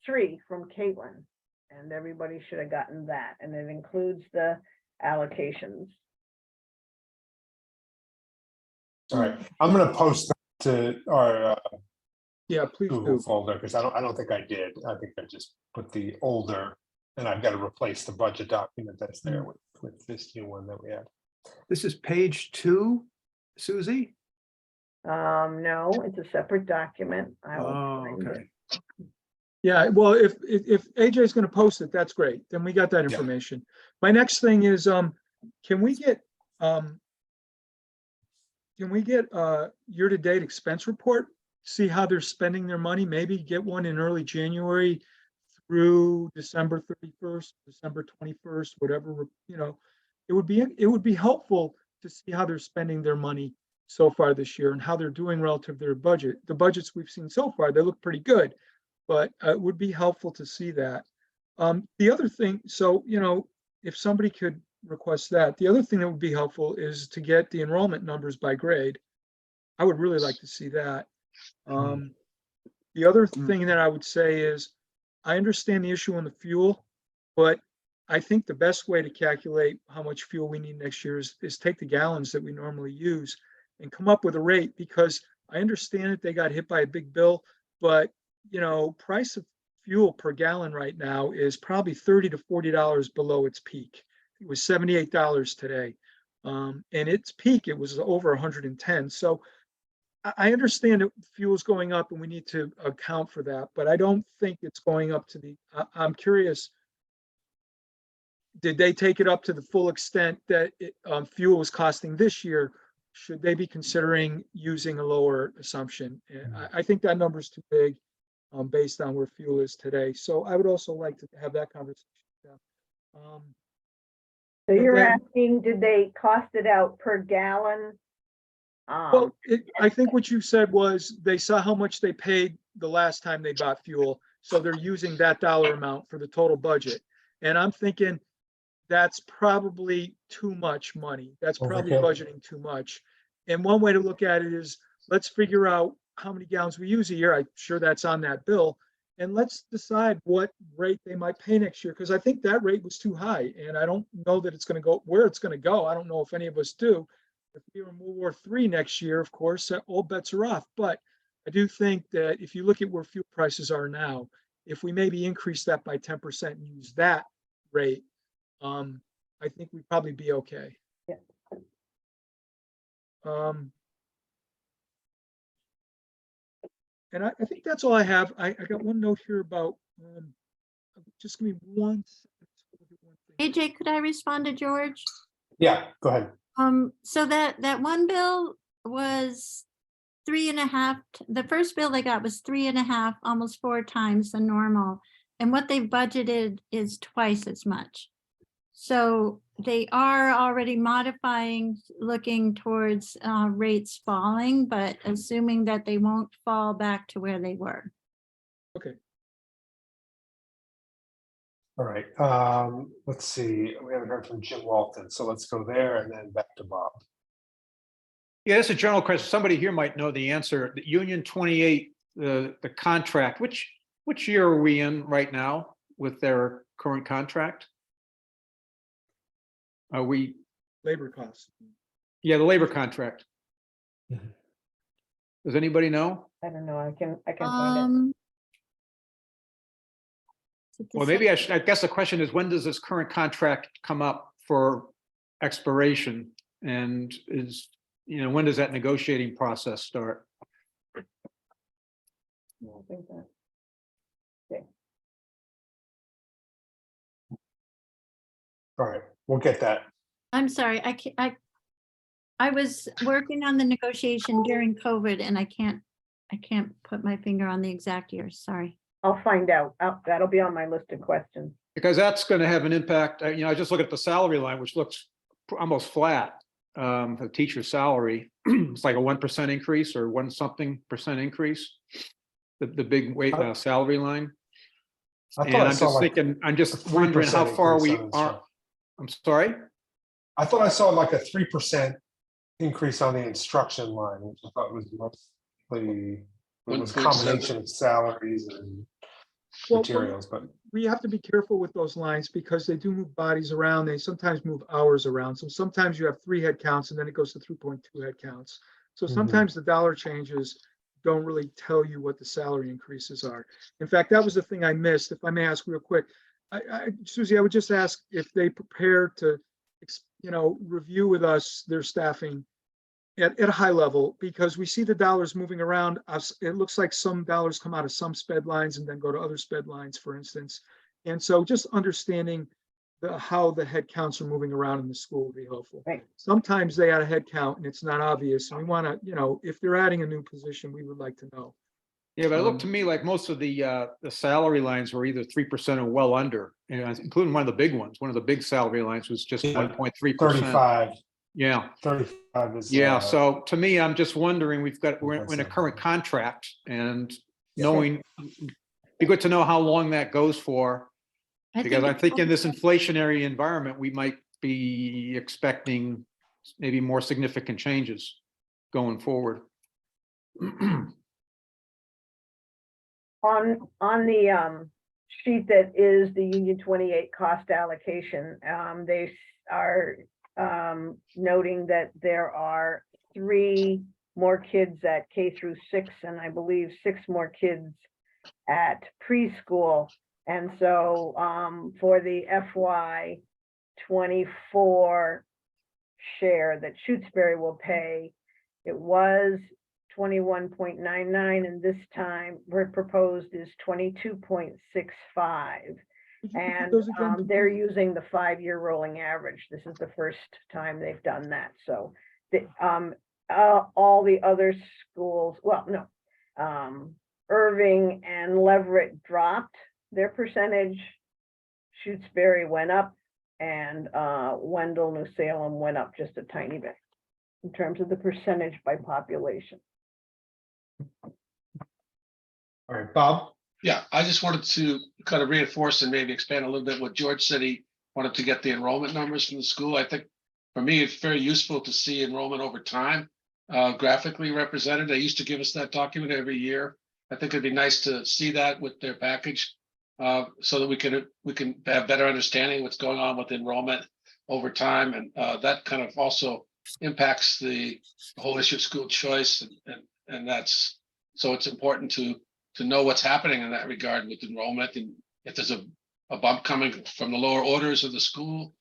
3 from Caitlin, and everybody should have gotten that. And it includes the allocations. All right, I'm gonna post to our Yeah, please Google do. folder, because I don't think I did. I think I just put the older, and I've got to replace the budget document that's there with this new one that we had. This is page 2, Susie? No, it's a separate document. I will Oh, find okay. it. Yeah, well, if AJ is going to post it, that's great. Then we got that Yeah. information. My next thing is, can we get year-to-date expense report? See how they're spending their money? Maybe get one in early January through December 31st, December 21st, whatever, you know. It would be helpful to see how they're spending their money so far this year and how they're doing relative to their budget. The budgets we've seen so far, they look pretty good, but it would be helpful to see that. The other thing, so, you know, if somebody could request that, the other thing that would be helpful is to get the enrollment numbers by grade. I would really like to see that. The other thing that I would say is, I understand the issue on the fuel, but I think the best way to calculate how much fuel we need next year is take the gallons that we normally use and come up with a rate, because I understand that they got hit by a big bill, but you know, price of fuel per gallon right now is probably $30 to $40 below its peak. It was $78 today. And its peak, it was over 110. So I understand that fuel is going up and we need to account for that, but I don't think it's going up to I'm curious, did they take it up to the full extent that fuel was costing this year? Should they be considering using a lower assumption? I think that number is too big based on where fuel is today. So I would also like to have that conversation. So you're then- asking, did they cost it out per gallon? Well, I think what you said was they saw how much they paid the last time they bought fuel. So they're using that dollar amount for the total budget. And I'm thinking that's probably too much money. That's probably Overkill. budgeting too much. And one way to look at it is, let's figure out how many gallons we use a year. I'm sure that's on that bill. And let's decide what rate they might pay next year, because I think that rate was too high. And I don't know that it's going to go where it's going to go. I don't know if any of us do. If we are in World War III next year, of course, all bets are off. But I do think that if you look at where fuel prices are now, if we maybe increase that by 10% and use that rate, I think we'd probably be okay. Yeah. And I think that's all I have. I got one note here about, just give me one second. AJ, could I respond to George? Yeah, go ahead. So that one bill was 3.5, the first bill they got was 3.5, almost 4 times the normal. And what they've budgeted is twice as much. So they are already modifying, looking towards rates falling, but assuming that they won't fall back to where they were. Okay. All right, let's see, we haven't heard from Jim Walton, so let's go there and then back to Bob. Yeah, that's a general question. Somebody here might know the answer. The Union 28, the contract, which year are we in right now with their current contract? Are we, Labor costs. yeah, the labor contract. Mhm. Does anybody know? I don't know, I can find it. Is it Well, the maybe I guess the question is, when does this current contract come up for expiration? And when does that negotiating process start? I don't think that- All right, we'll get that. I'm sorry, I was working on the negotiation during COVID and I can't put my finger on the exact year, sorry. I'll find out. That'll be on my list of questions. Because that's going to have an impact. I just look at the salary line, which looks almost flat. The teacher's salary, it's like a 1% increase or 1-something% increase. The big weight salary line. I And thought I I'm saw just like thinking, I'm a just wondering 3% how far we increase on are. I'm sorry. I thought I saw like a 3% increase on the instruction line, which I thought was mostly, it was a 1.7. combination of salaries and materials, but We have to be careful with those lines because they do move bodies around. They sometimes move hours around. So sometimes you have 3 head counts and then it goes to 3.2 head counts. So sometimes the dollar changes don't really tell you what the salary increases are. In fact, that was the thing I missed. If I may ask real quick, Susie, I would just ask if they prepare to, review with us their staffing at a high level, because we see the dollars moving around. It looks like some dollars come out of some sped lines and then go to other sped lines, for instance. And so just understanding how the head counts are moving around in the school would be helpful. Right. Sometimes they add a head count and it's not obvious. And we want to, if they're adding a new position, we would like to know. Yeah, but it looked to me like most of the salary lines were either 3% or well under, including one of the big ones. One of the big salary lines was just Yeah, 1.3%. 35. Yeah. 35 is. Yeah. So to me, I'm just wondering, we're in a current contract, and knowing, be good to know how long that goes for. Because I think in this inflationary environment, we might be expecting maybe more significant changes going forward. On the sheet that is the Union 28 cost allocation, they are noting that there are 3 more kids at K through 6, and I believe 6 more kids at preschool. And so for the FY 24 share that Shutesbury will pay, it was 21.99, and this time we're proposed is 22.65. And they're using the 5-year rolling average. This is the first time they've done that. So all the other schools, well, no, Irving and Leverett dropped their percentage. Shutesbury went up, and Wendell, New Salem went up just a tiny bit in terms of the percentage by population. All right, Bob. Yeah, I just wanted to kind of reinforce and maybe expand a little bit what George said. He wanted to get the enrollment numbers from the school. I think for me, it's very useful to see enrollment over time graphically represented. They used to give us that document every year. I think it'd be nice to see that with their package so that we can have better understanding what's going on with enrollment over time. And that kind of also impacts the whole issue of school choice. And that's, so it's important to know what's happening in that regard with enrollment. And if there's a bump coming from the lower orders of the school,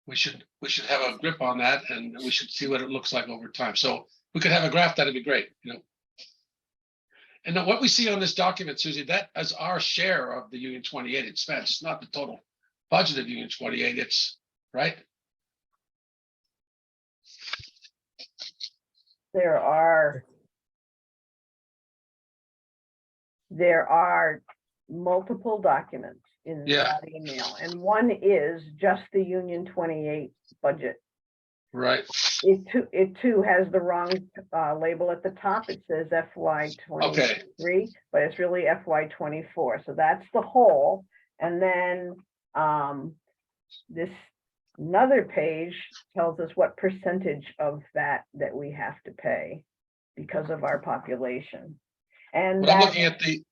we should have a grip on that, and we should see what it looks like over time. So we could have a graph, that'd be great, And then what we see on this document, Susie, that is our share of the Union 28 expense. It's not the total budget of Union 28. It's right. There are multiple documents in that email, and one is just the Union 28 budget. Right. It too has the wrong label at the top. It says FY 23, but it's really FY 24. So that's the whole. And then this another page tells us what percentage of that we have to pay because of our population. And I'm looking at the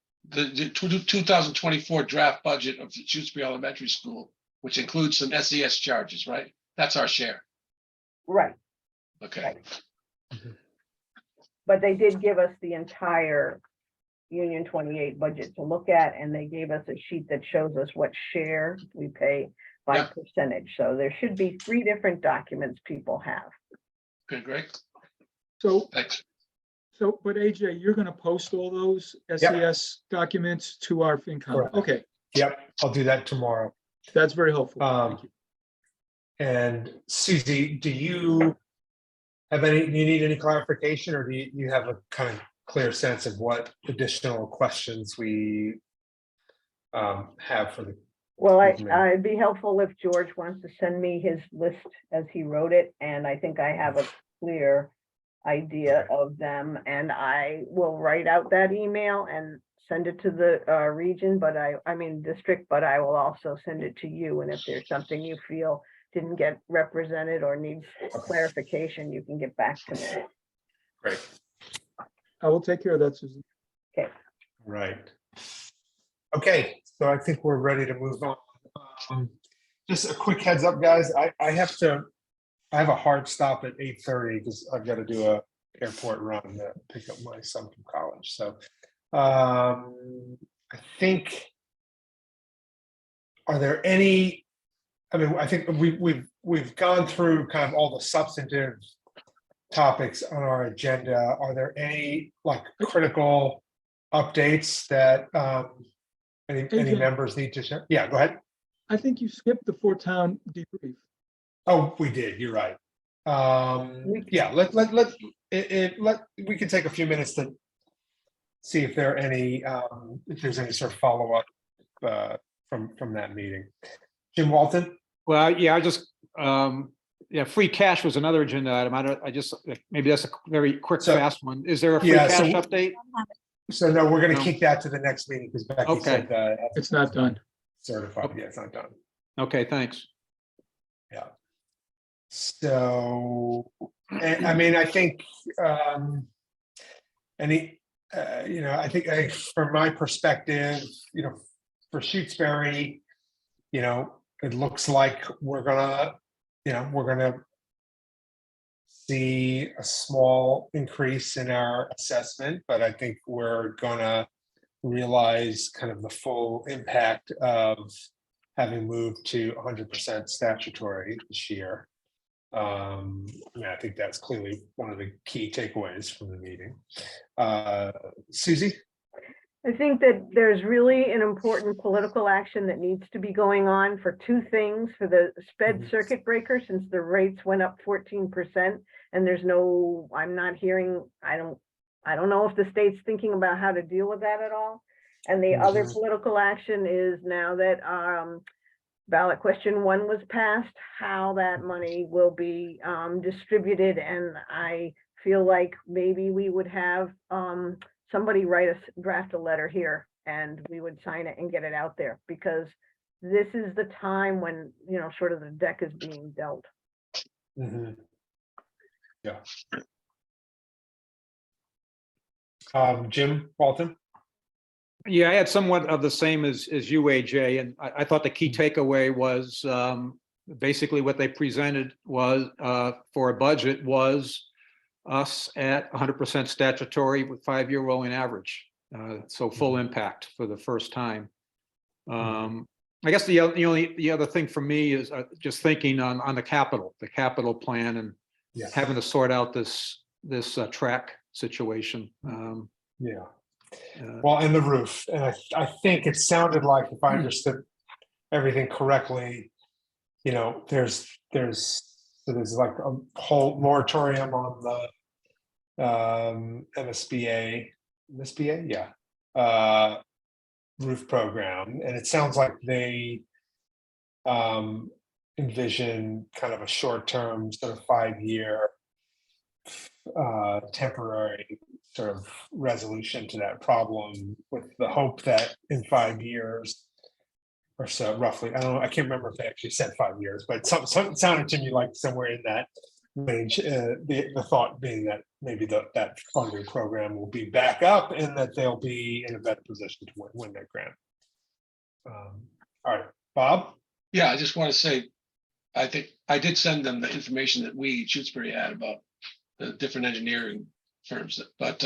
2024 draft budget of the Shutesbury Elementary School, which includes some SES charges, right? That's our share. Right. Okay. Right. But they did give us the entire Union 28 budget to look at, and they gave us a sheet that shows us what share we pay by percentage. So there should be 3 different documents people have. Okay, great. So, thanks. So, but AJ, you're going to post all those SES documents to our FinCom. Correct. Okay. Yep, I'll do that tomorrow. That's very helpful. Thank you. And Susie, do you need any clarification, or do you have a kind of clear sense of what additional questions we have for the? Well, it'd be helpful if George wants to send me his list as he wrote it, and I think I have a clear idea of them, and I will write out that email and send it to the region, but I mean district, but I will also send it to you. And if there's something you feel didn't get represented or needs clarification, you can get back to me. Great. I will take care of that, Susan. Okay. Right. Okay, so I think we're ready to move on. Just a quick heads up, guys. I have a hard stop at 8:30 because I've got to do airport run to pick up my son from college. So I think, are there any, I mean, I think we've gone through kind of all the substantive topics on our agenda. Are there any like critical updates that any AJ. members need to share? Yeah, go ahead. I think you skipped the four-town debrief. Oh, we did. You're right. Yeah, we can take a few minutes to see if there are any if there's any sort of follow-up from that meeting. Jim Walton? Well, yeah, I just, yeah, free cash was another agenda item. I just, maybe that's a very quick, So- fast one. Is there a free Yeah, cash so- update? So no, we're gonna No. kick that to the next meeting because Becky Okay. said that It's not done. certified. Yeah, it's not done. Okay, thanks. So, and, I mean, I think, any, I think from my perspective, for Shutesbury, it looks like we're gonna see a small increase in our assessment, but I think we're gonna realize kind of the full impact of having moved to 100% statutory this year. I mean, I think that's clearly one of the key takeaways from the meeting. Susie? I think that there's really an important political action that needs to be going on for two things: for the sped Mhm. circuit breaker, since the rates went up 14%, and I'm not hearing, I don't know if the state's thinking about how to deal with that at all. And the other Mhm. political action is, now that ballot question 1 was passed, how that money will be distributed. And I feel like maybe we would have somebody draft a letter here, and we would sign it and get it out there, because this is the time when, sort of the deck is being dealt. Mhm. Yeah. Jim Walton? Yeah, I had somewhat of the same as you, AJ, and I thought the key takeaway was basically what they presented was for a budget was us at 100% statutory with 5-year rolling average. So full impact for the first time. I guess the other thing for me is just thinking on the capital plan, and Yes. having to sort out this track situation. Yeah. Uh, Well, and the roof, and I think it sounded like, if I understood everything correctly, there's like a whole moratorium on the MSBA, yeah, roof program, and it sounds like they envision kind of a short-term sort of 5-year temporary sort of resolution to that problem, with the hope that in 5 years or so, roughly, I don't know, I can't remember if they actually said 5 years, but some sounded to me like somewhere in that range. The thought being that maybe that funding program will be back up, and that they'll be in a better position to win that grant. All right, Bob? Yeah, I just want to say, I think I did send them the information that we, Shutesbury, had about the different engineering firms, but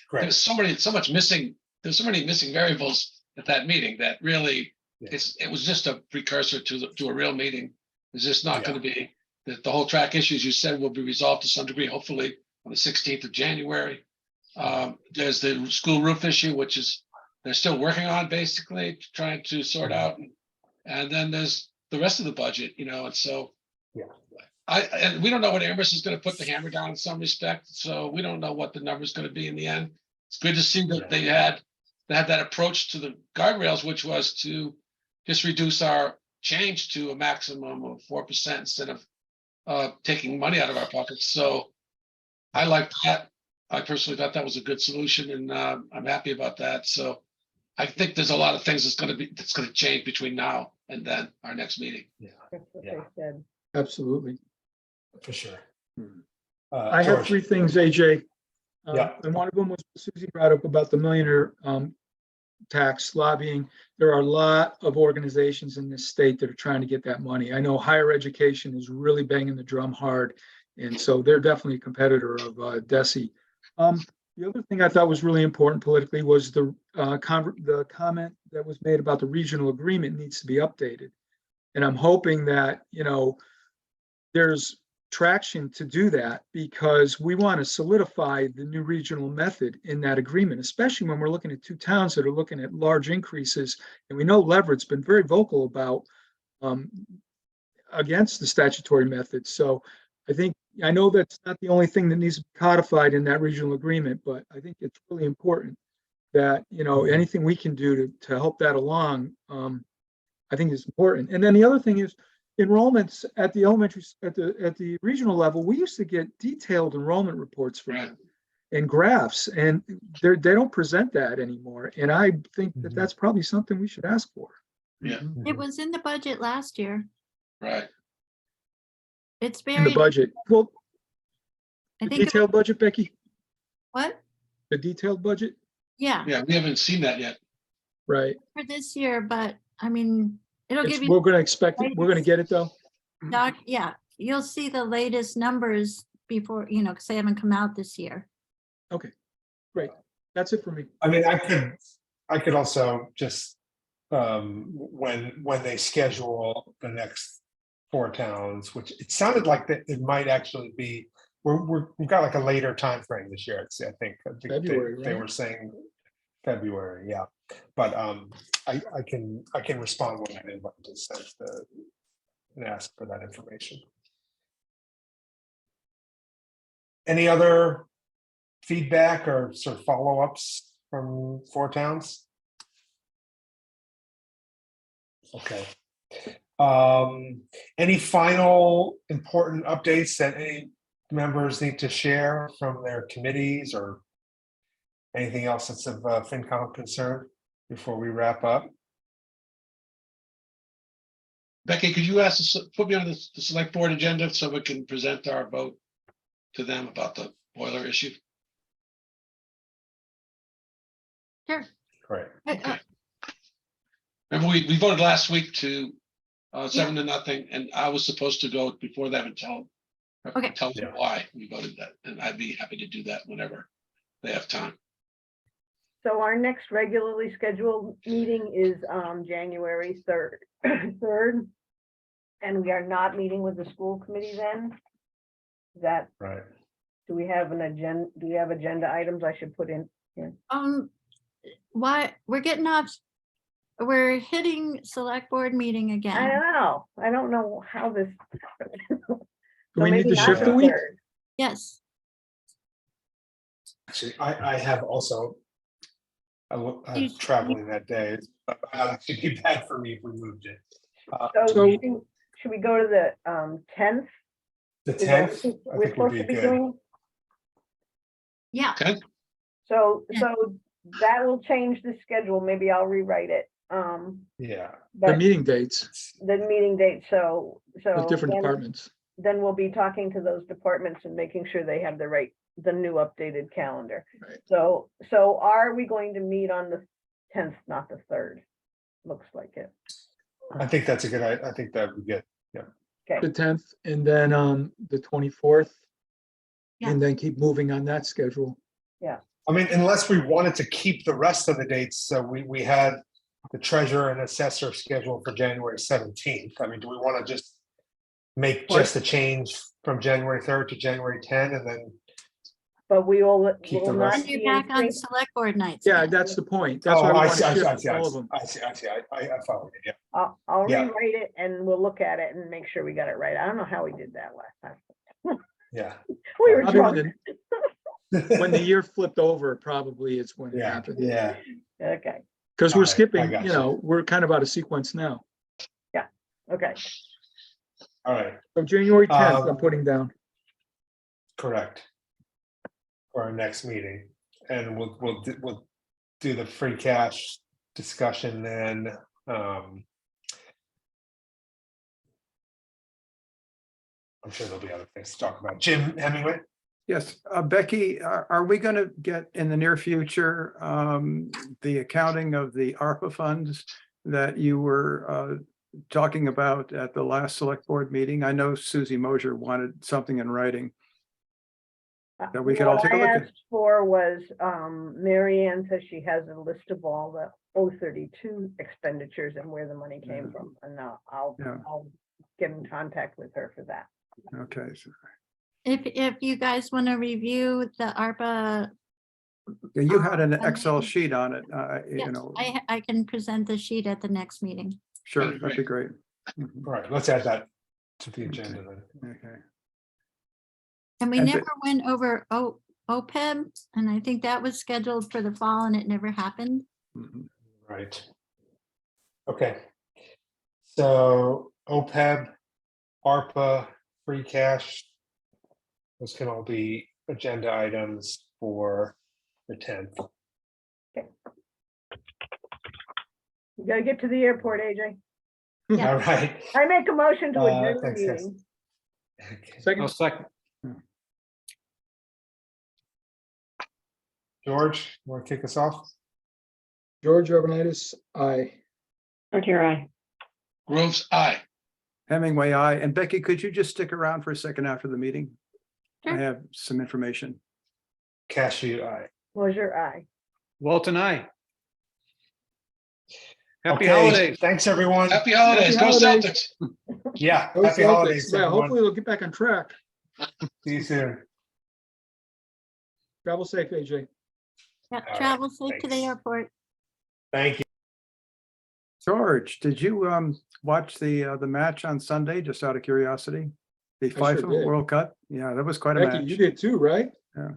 Great. there's so much missing, there's so many missing variables at that meeting that really, Yeah. it was just a precursor to a real meeting. It's just not Yeah. going to be, the whole track issues you said will be resolved to some degree, hopefully on the 16th of January. There's the school roof issue, which is, they're still working on, basically trying to sort out. And then there's the rest of the budget, and so. Yeah. And we don't know when Amherst is going to put the hammer down in some respect, so we don't know what the number is going to be in the end. It's good to see that Yeah. they had that approach to the guardrails, which was to just reduce our change to a maximum of 4% instead of taking money out of our pockets. So I like that. I personally thought that was a good solution, and I'm happy about that. So I think there's a lot of things that's going to change between now and then our next meeting. That's what Yeah. they said. Absolutely. For sure. I have George? 3 things, AJ. Yeah. And one of them was Susie brought up about the millionaire tax lobbying. There are a lot of organizations in this state that are trying to get that money. I know higher education is really banging the drum hard. And so they're definitely a competitor of DESE. The other thing I thought was really important politically was the comment that was made about the regional agreement needs to be updated. And I'm hoping that, there's traction to do that, because we want to solidify the new regional method in that agreement, especially when we're looking at two towns that are looking at large increases. And we know Leverett's been very vocal about against the statutory method. So I know that's not the only thing that needs to be codified in that regional agreement, but I think it's really important that, anything we can do to help that along, I think is important. And then the other thing is enrollments at the elementary, at the regional level. We used to get detailed enrollment reports from them and graphs, and they don't present that anymore. And I think that that's probably something we should ask for. Yeah. It was in the budget last year. Right. It's In the very, budget. Well, I the think, detailed budget, Becky, what? the detailed budget, Yeah, Yeah, we haven't seen that yet. right? for this year, but I mean, it'll give We're you, going to expect it. We're going to get it though. yeah, you'll see the latest numbers before, because they haven't come out this year. Okay, great. That's it for me. I mean, I could also just, when they schedule the next 4 towns, which it sounded like that it might actually be, we've got like a later time frame this year. I think February, they right? were saying February, yeah. But I can respond when I invite to send and ask for that information. Any other feedback or sort of follow-ups from 4 towns? Okay. Any final important updates that any members need to share from their committees or anything else that's of FinCom concern before we wrap up? Becky, could you put me on the select board agenda so we can present our vote to them about the boiler issue? Sure. Great. Okay. Remember, we voted last week to 7-0, and I was supposed to go before that and tell them Yeah. why we voted that, and I'd be happy to do that whenever they have time. So our next regularly scheduled meeting is January 3rd. And we are not meeting with the school committee then? That, Right. do we have agenda items I should put in? Why, we're hitting select board meeting I again. don't know. I don't know how this. Do we need to shift not a week? Yes, Actually, I have also. I'm You- traveling that day. It'd be bad for me if we moved it. So should we go to the 10th? The Is that 10th, what I we're think would supposed be to be good. doing? yeah, Okay. So Yeah. that will change the schedule. Maybe I'll rewrite it. Yeah, The But meeting dates the meeting date, so of different then- departments. then we'll be talking to those departments and making sure they have the new updated calendar. Right. So are we going to meet on the 10th, not the 3rd? Looks like it. I think that's a good, I think that would be good. The 10th and then the 24th. Yeah. And then keep moving on that schedule. I mean, unless we wanted to keep the rest of the dates, so we had the treasurer and assessor scheduled for January 17th. I mean, do we want to just make just a change from January 3rd to January 10 and then? But we will Keep the not rest. and you're be in back on sync. select board nights. Yeah, again. that's the point. That's Oh, why we I want see, to I see, I shift see, all of them. I see, I follow you, yeah. I'll Yeah. rewrite it and we'll look at it and make sure we got it right. I don't know how we did that last time. Yeah. We were Probably drunk. when the year flipped over, probably it's when it Yeah, happened. yeah, Okay, Because All we're right, I skipping, got we're kind of out of sequence now. okay. all right, So January 10th, I'm Um, putting down. correct. For our next meeting, and we'll do the free cash discussion then. I'm sure there'll be other things to talk about. Jim Hemingway? Yes, Becky, are we going to get in the near future the accounting of the ARPA funds that you were talking about at the last select board meeting? I know Susie Mosier wanted something in writing. That we could all What take a I look at. asked for was, Mary Ann says she has a list of all the 032 expenditures and where the money came from, and I'll Yeah. get in contact with her for that. Okay, so, If you guys want to review the ARPA, yeah, you had an and Excel then- sheet on it, you yes, know, I can present the sheet at the next meeting. sure, That'd be that'd be great. Mhm, All right, let's add that to the agenda then. Okay, And we And never went over OPEB, and I think that was scheduled for the fall and it never happened. mhm. Right. Okay. So OPEB, ARPA, free cash. Those can all be agenda items for the 10th. You gotta get to the airport, AJ. Yeah. All right. I make a motion to adjourn the Thanks, guys. meeting. Okay. I'll Second, second. George, you want to kick us off? George Urbanitis, aye. Here I. Groves, aye. Hemingway, aye. And Becky, could you just stick around for a second after the meeting? I Sure. have some information. Cashew, aye. Closure, aye. Walton, I. Happy Okay, holidays. thanks, everyone. Happy holidays. Go holidays. Celtics. Yeah, Go happy Celtics. holidays, Yeah, everyone. hopefully they'll get back on track. See you soon. Travel safe, AJ. Yeah, right, travel safe to the thanks. airport. Thank you. George, did you watch the match on Sunday, just out of curiosity? The sure FIFA did. World Cup? Yeah, that was quite a Becky, match. you did too, right? Yeah.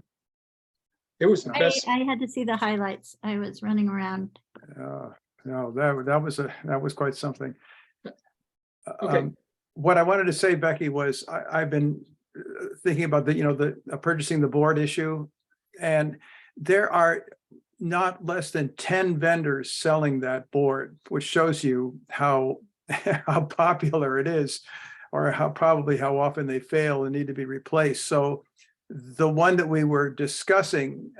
It was the I best. had to see the highlights. I was running around. No, that was quite something. Okay. What I wanted to say, Becky, was I've been thinking about the purchasing the board issue, and there are not less than 10 vendors selling that board, which shows you how how popular it is, or how often they fail and need to be replaced. So the one that we were discussing,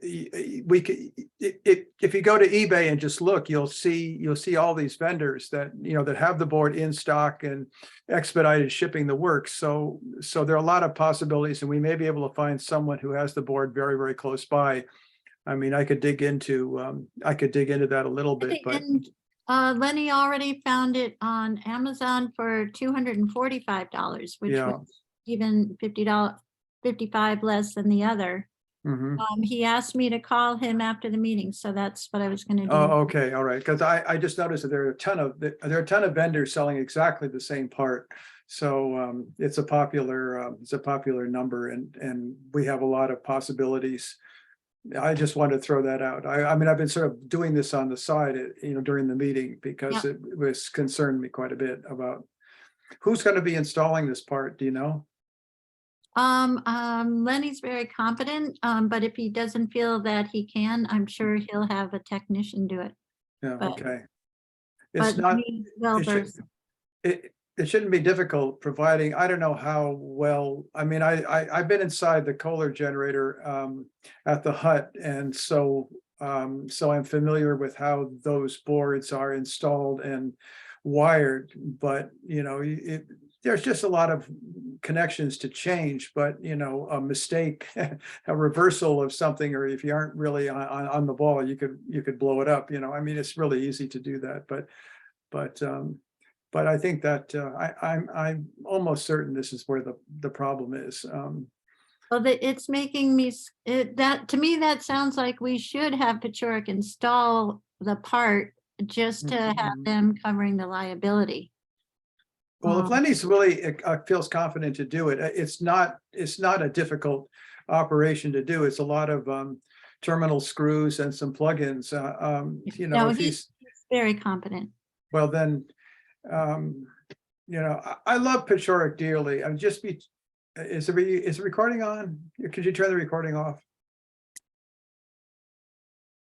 we could, if you go to eBay and just look, you'll see all these vendors that that have the board in stock and expedited shipping the works. So there are a lot of possibilities, and we may be able to find someone who has the board very, very close by. I mean, I could dig into that a little bit, but And Lenny already found it on Amazon for $245, which Yeah. was even $55 less than the other. mhm. He asked me to call him after the meeting, so that's what I was gonna do. Oh, okay, all right, because I just noticed that there are a ton of vendors selling exactly the same part. So it's a popular number, and we have a lot of possibilities. I just wanted to throw that out. I mean, I've been sort of doing this on the side, during the meeting, because it was concerned me quite a bit about who's going to be installing this part. Do you know? Lenny's very competent, but if he doesn't feel that he can, I'm sure he'll have a technician do it. Yeah, But- okay. It's But not, he's well it should- versed. it shouldn't be difficult, providing, I don't know how well, I mean, I've been inside the Kohler generator at the hut, and so I'm familiar with how those boards are installed and wired, but there's just a lot of connections to change, but a mistake, a reversal of something, or if you aren't really on the ball, you could blow it up. I mean, it's really easy to do that, but I think that I'm almost certain this is where the problem is. Well, it's making me, to me, that sounds like we should have Pechoric install the part just to have Mhm. them covering the liability. Well, if Lenny's really feels confident to do it, it's not a difficult operation to do. It's a lot of terminal screws and some plugins. No, if he's very competent. well, then, I love Pechoric dearly. Is the recording on? Could you turn the recording off?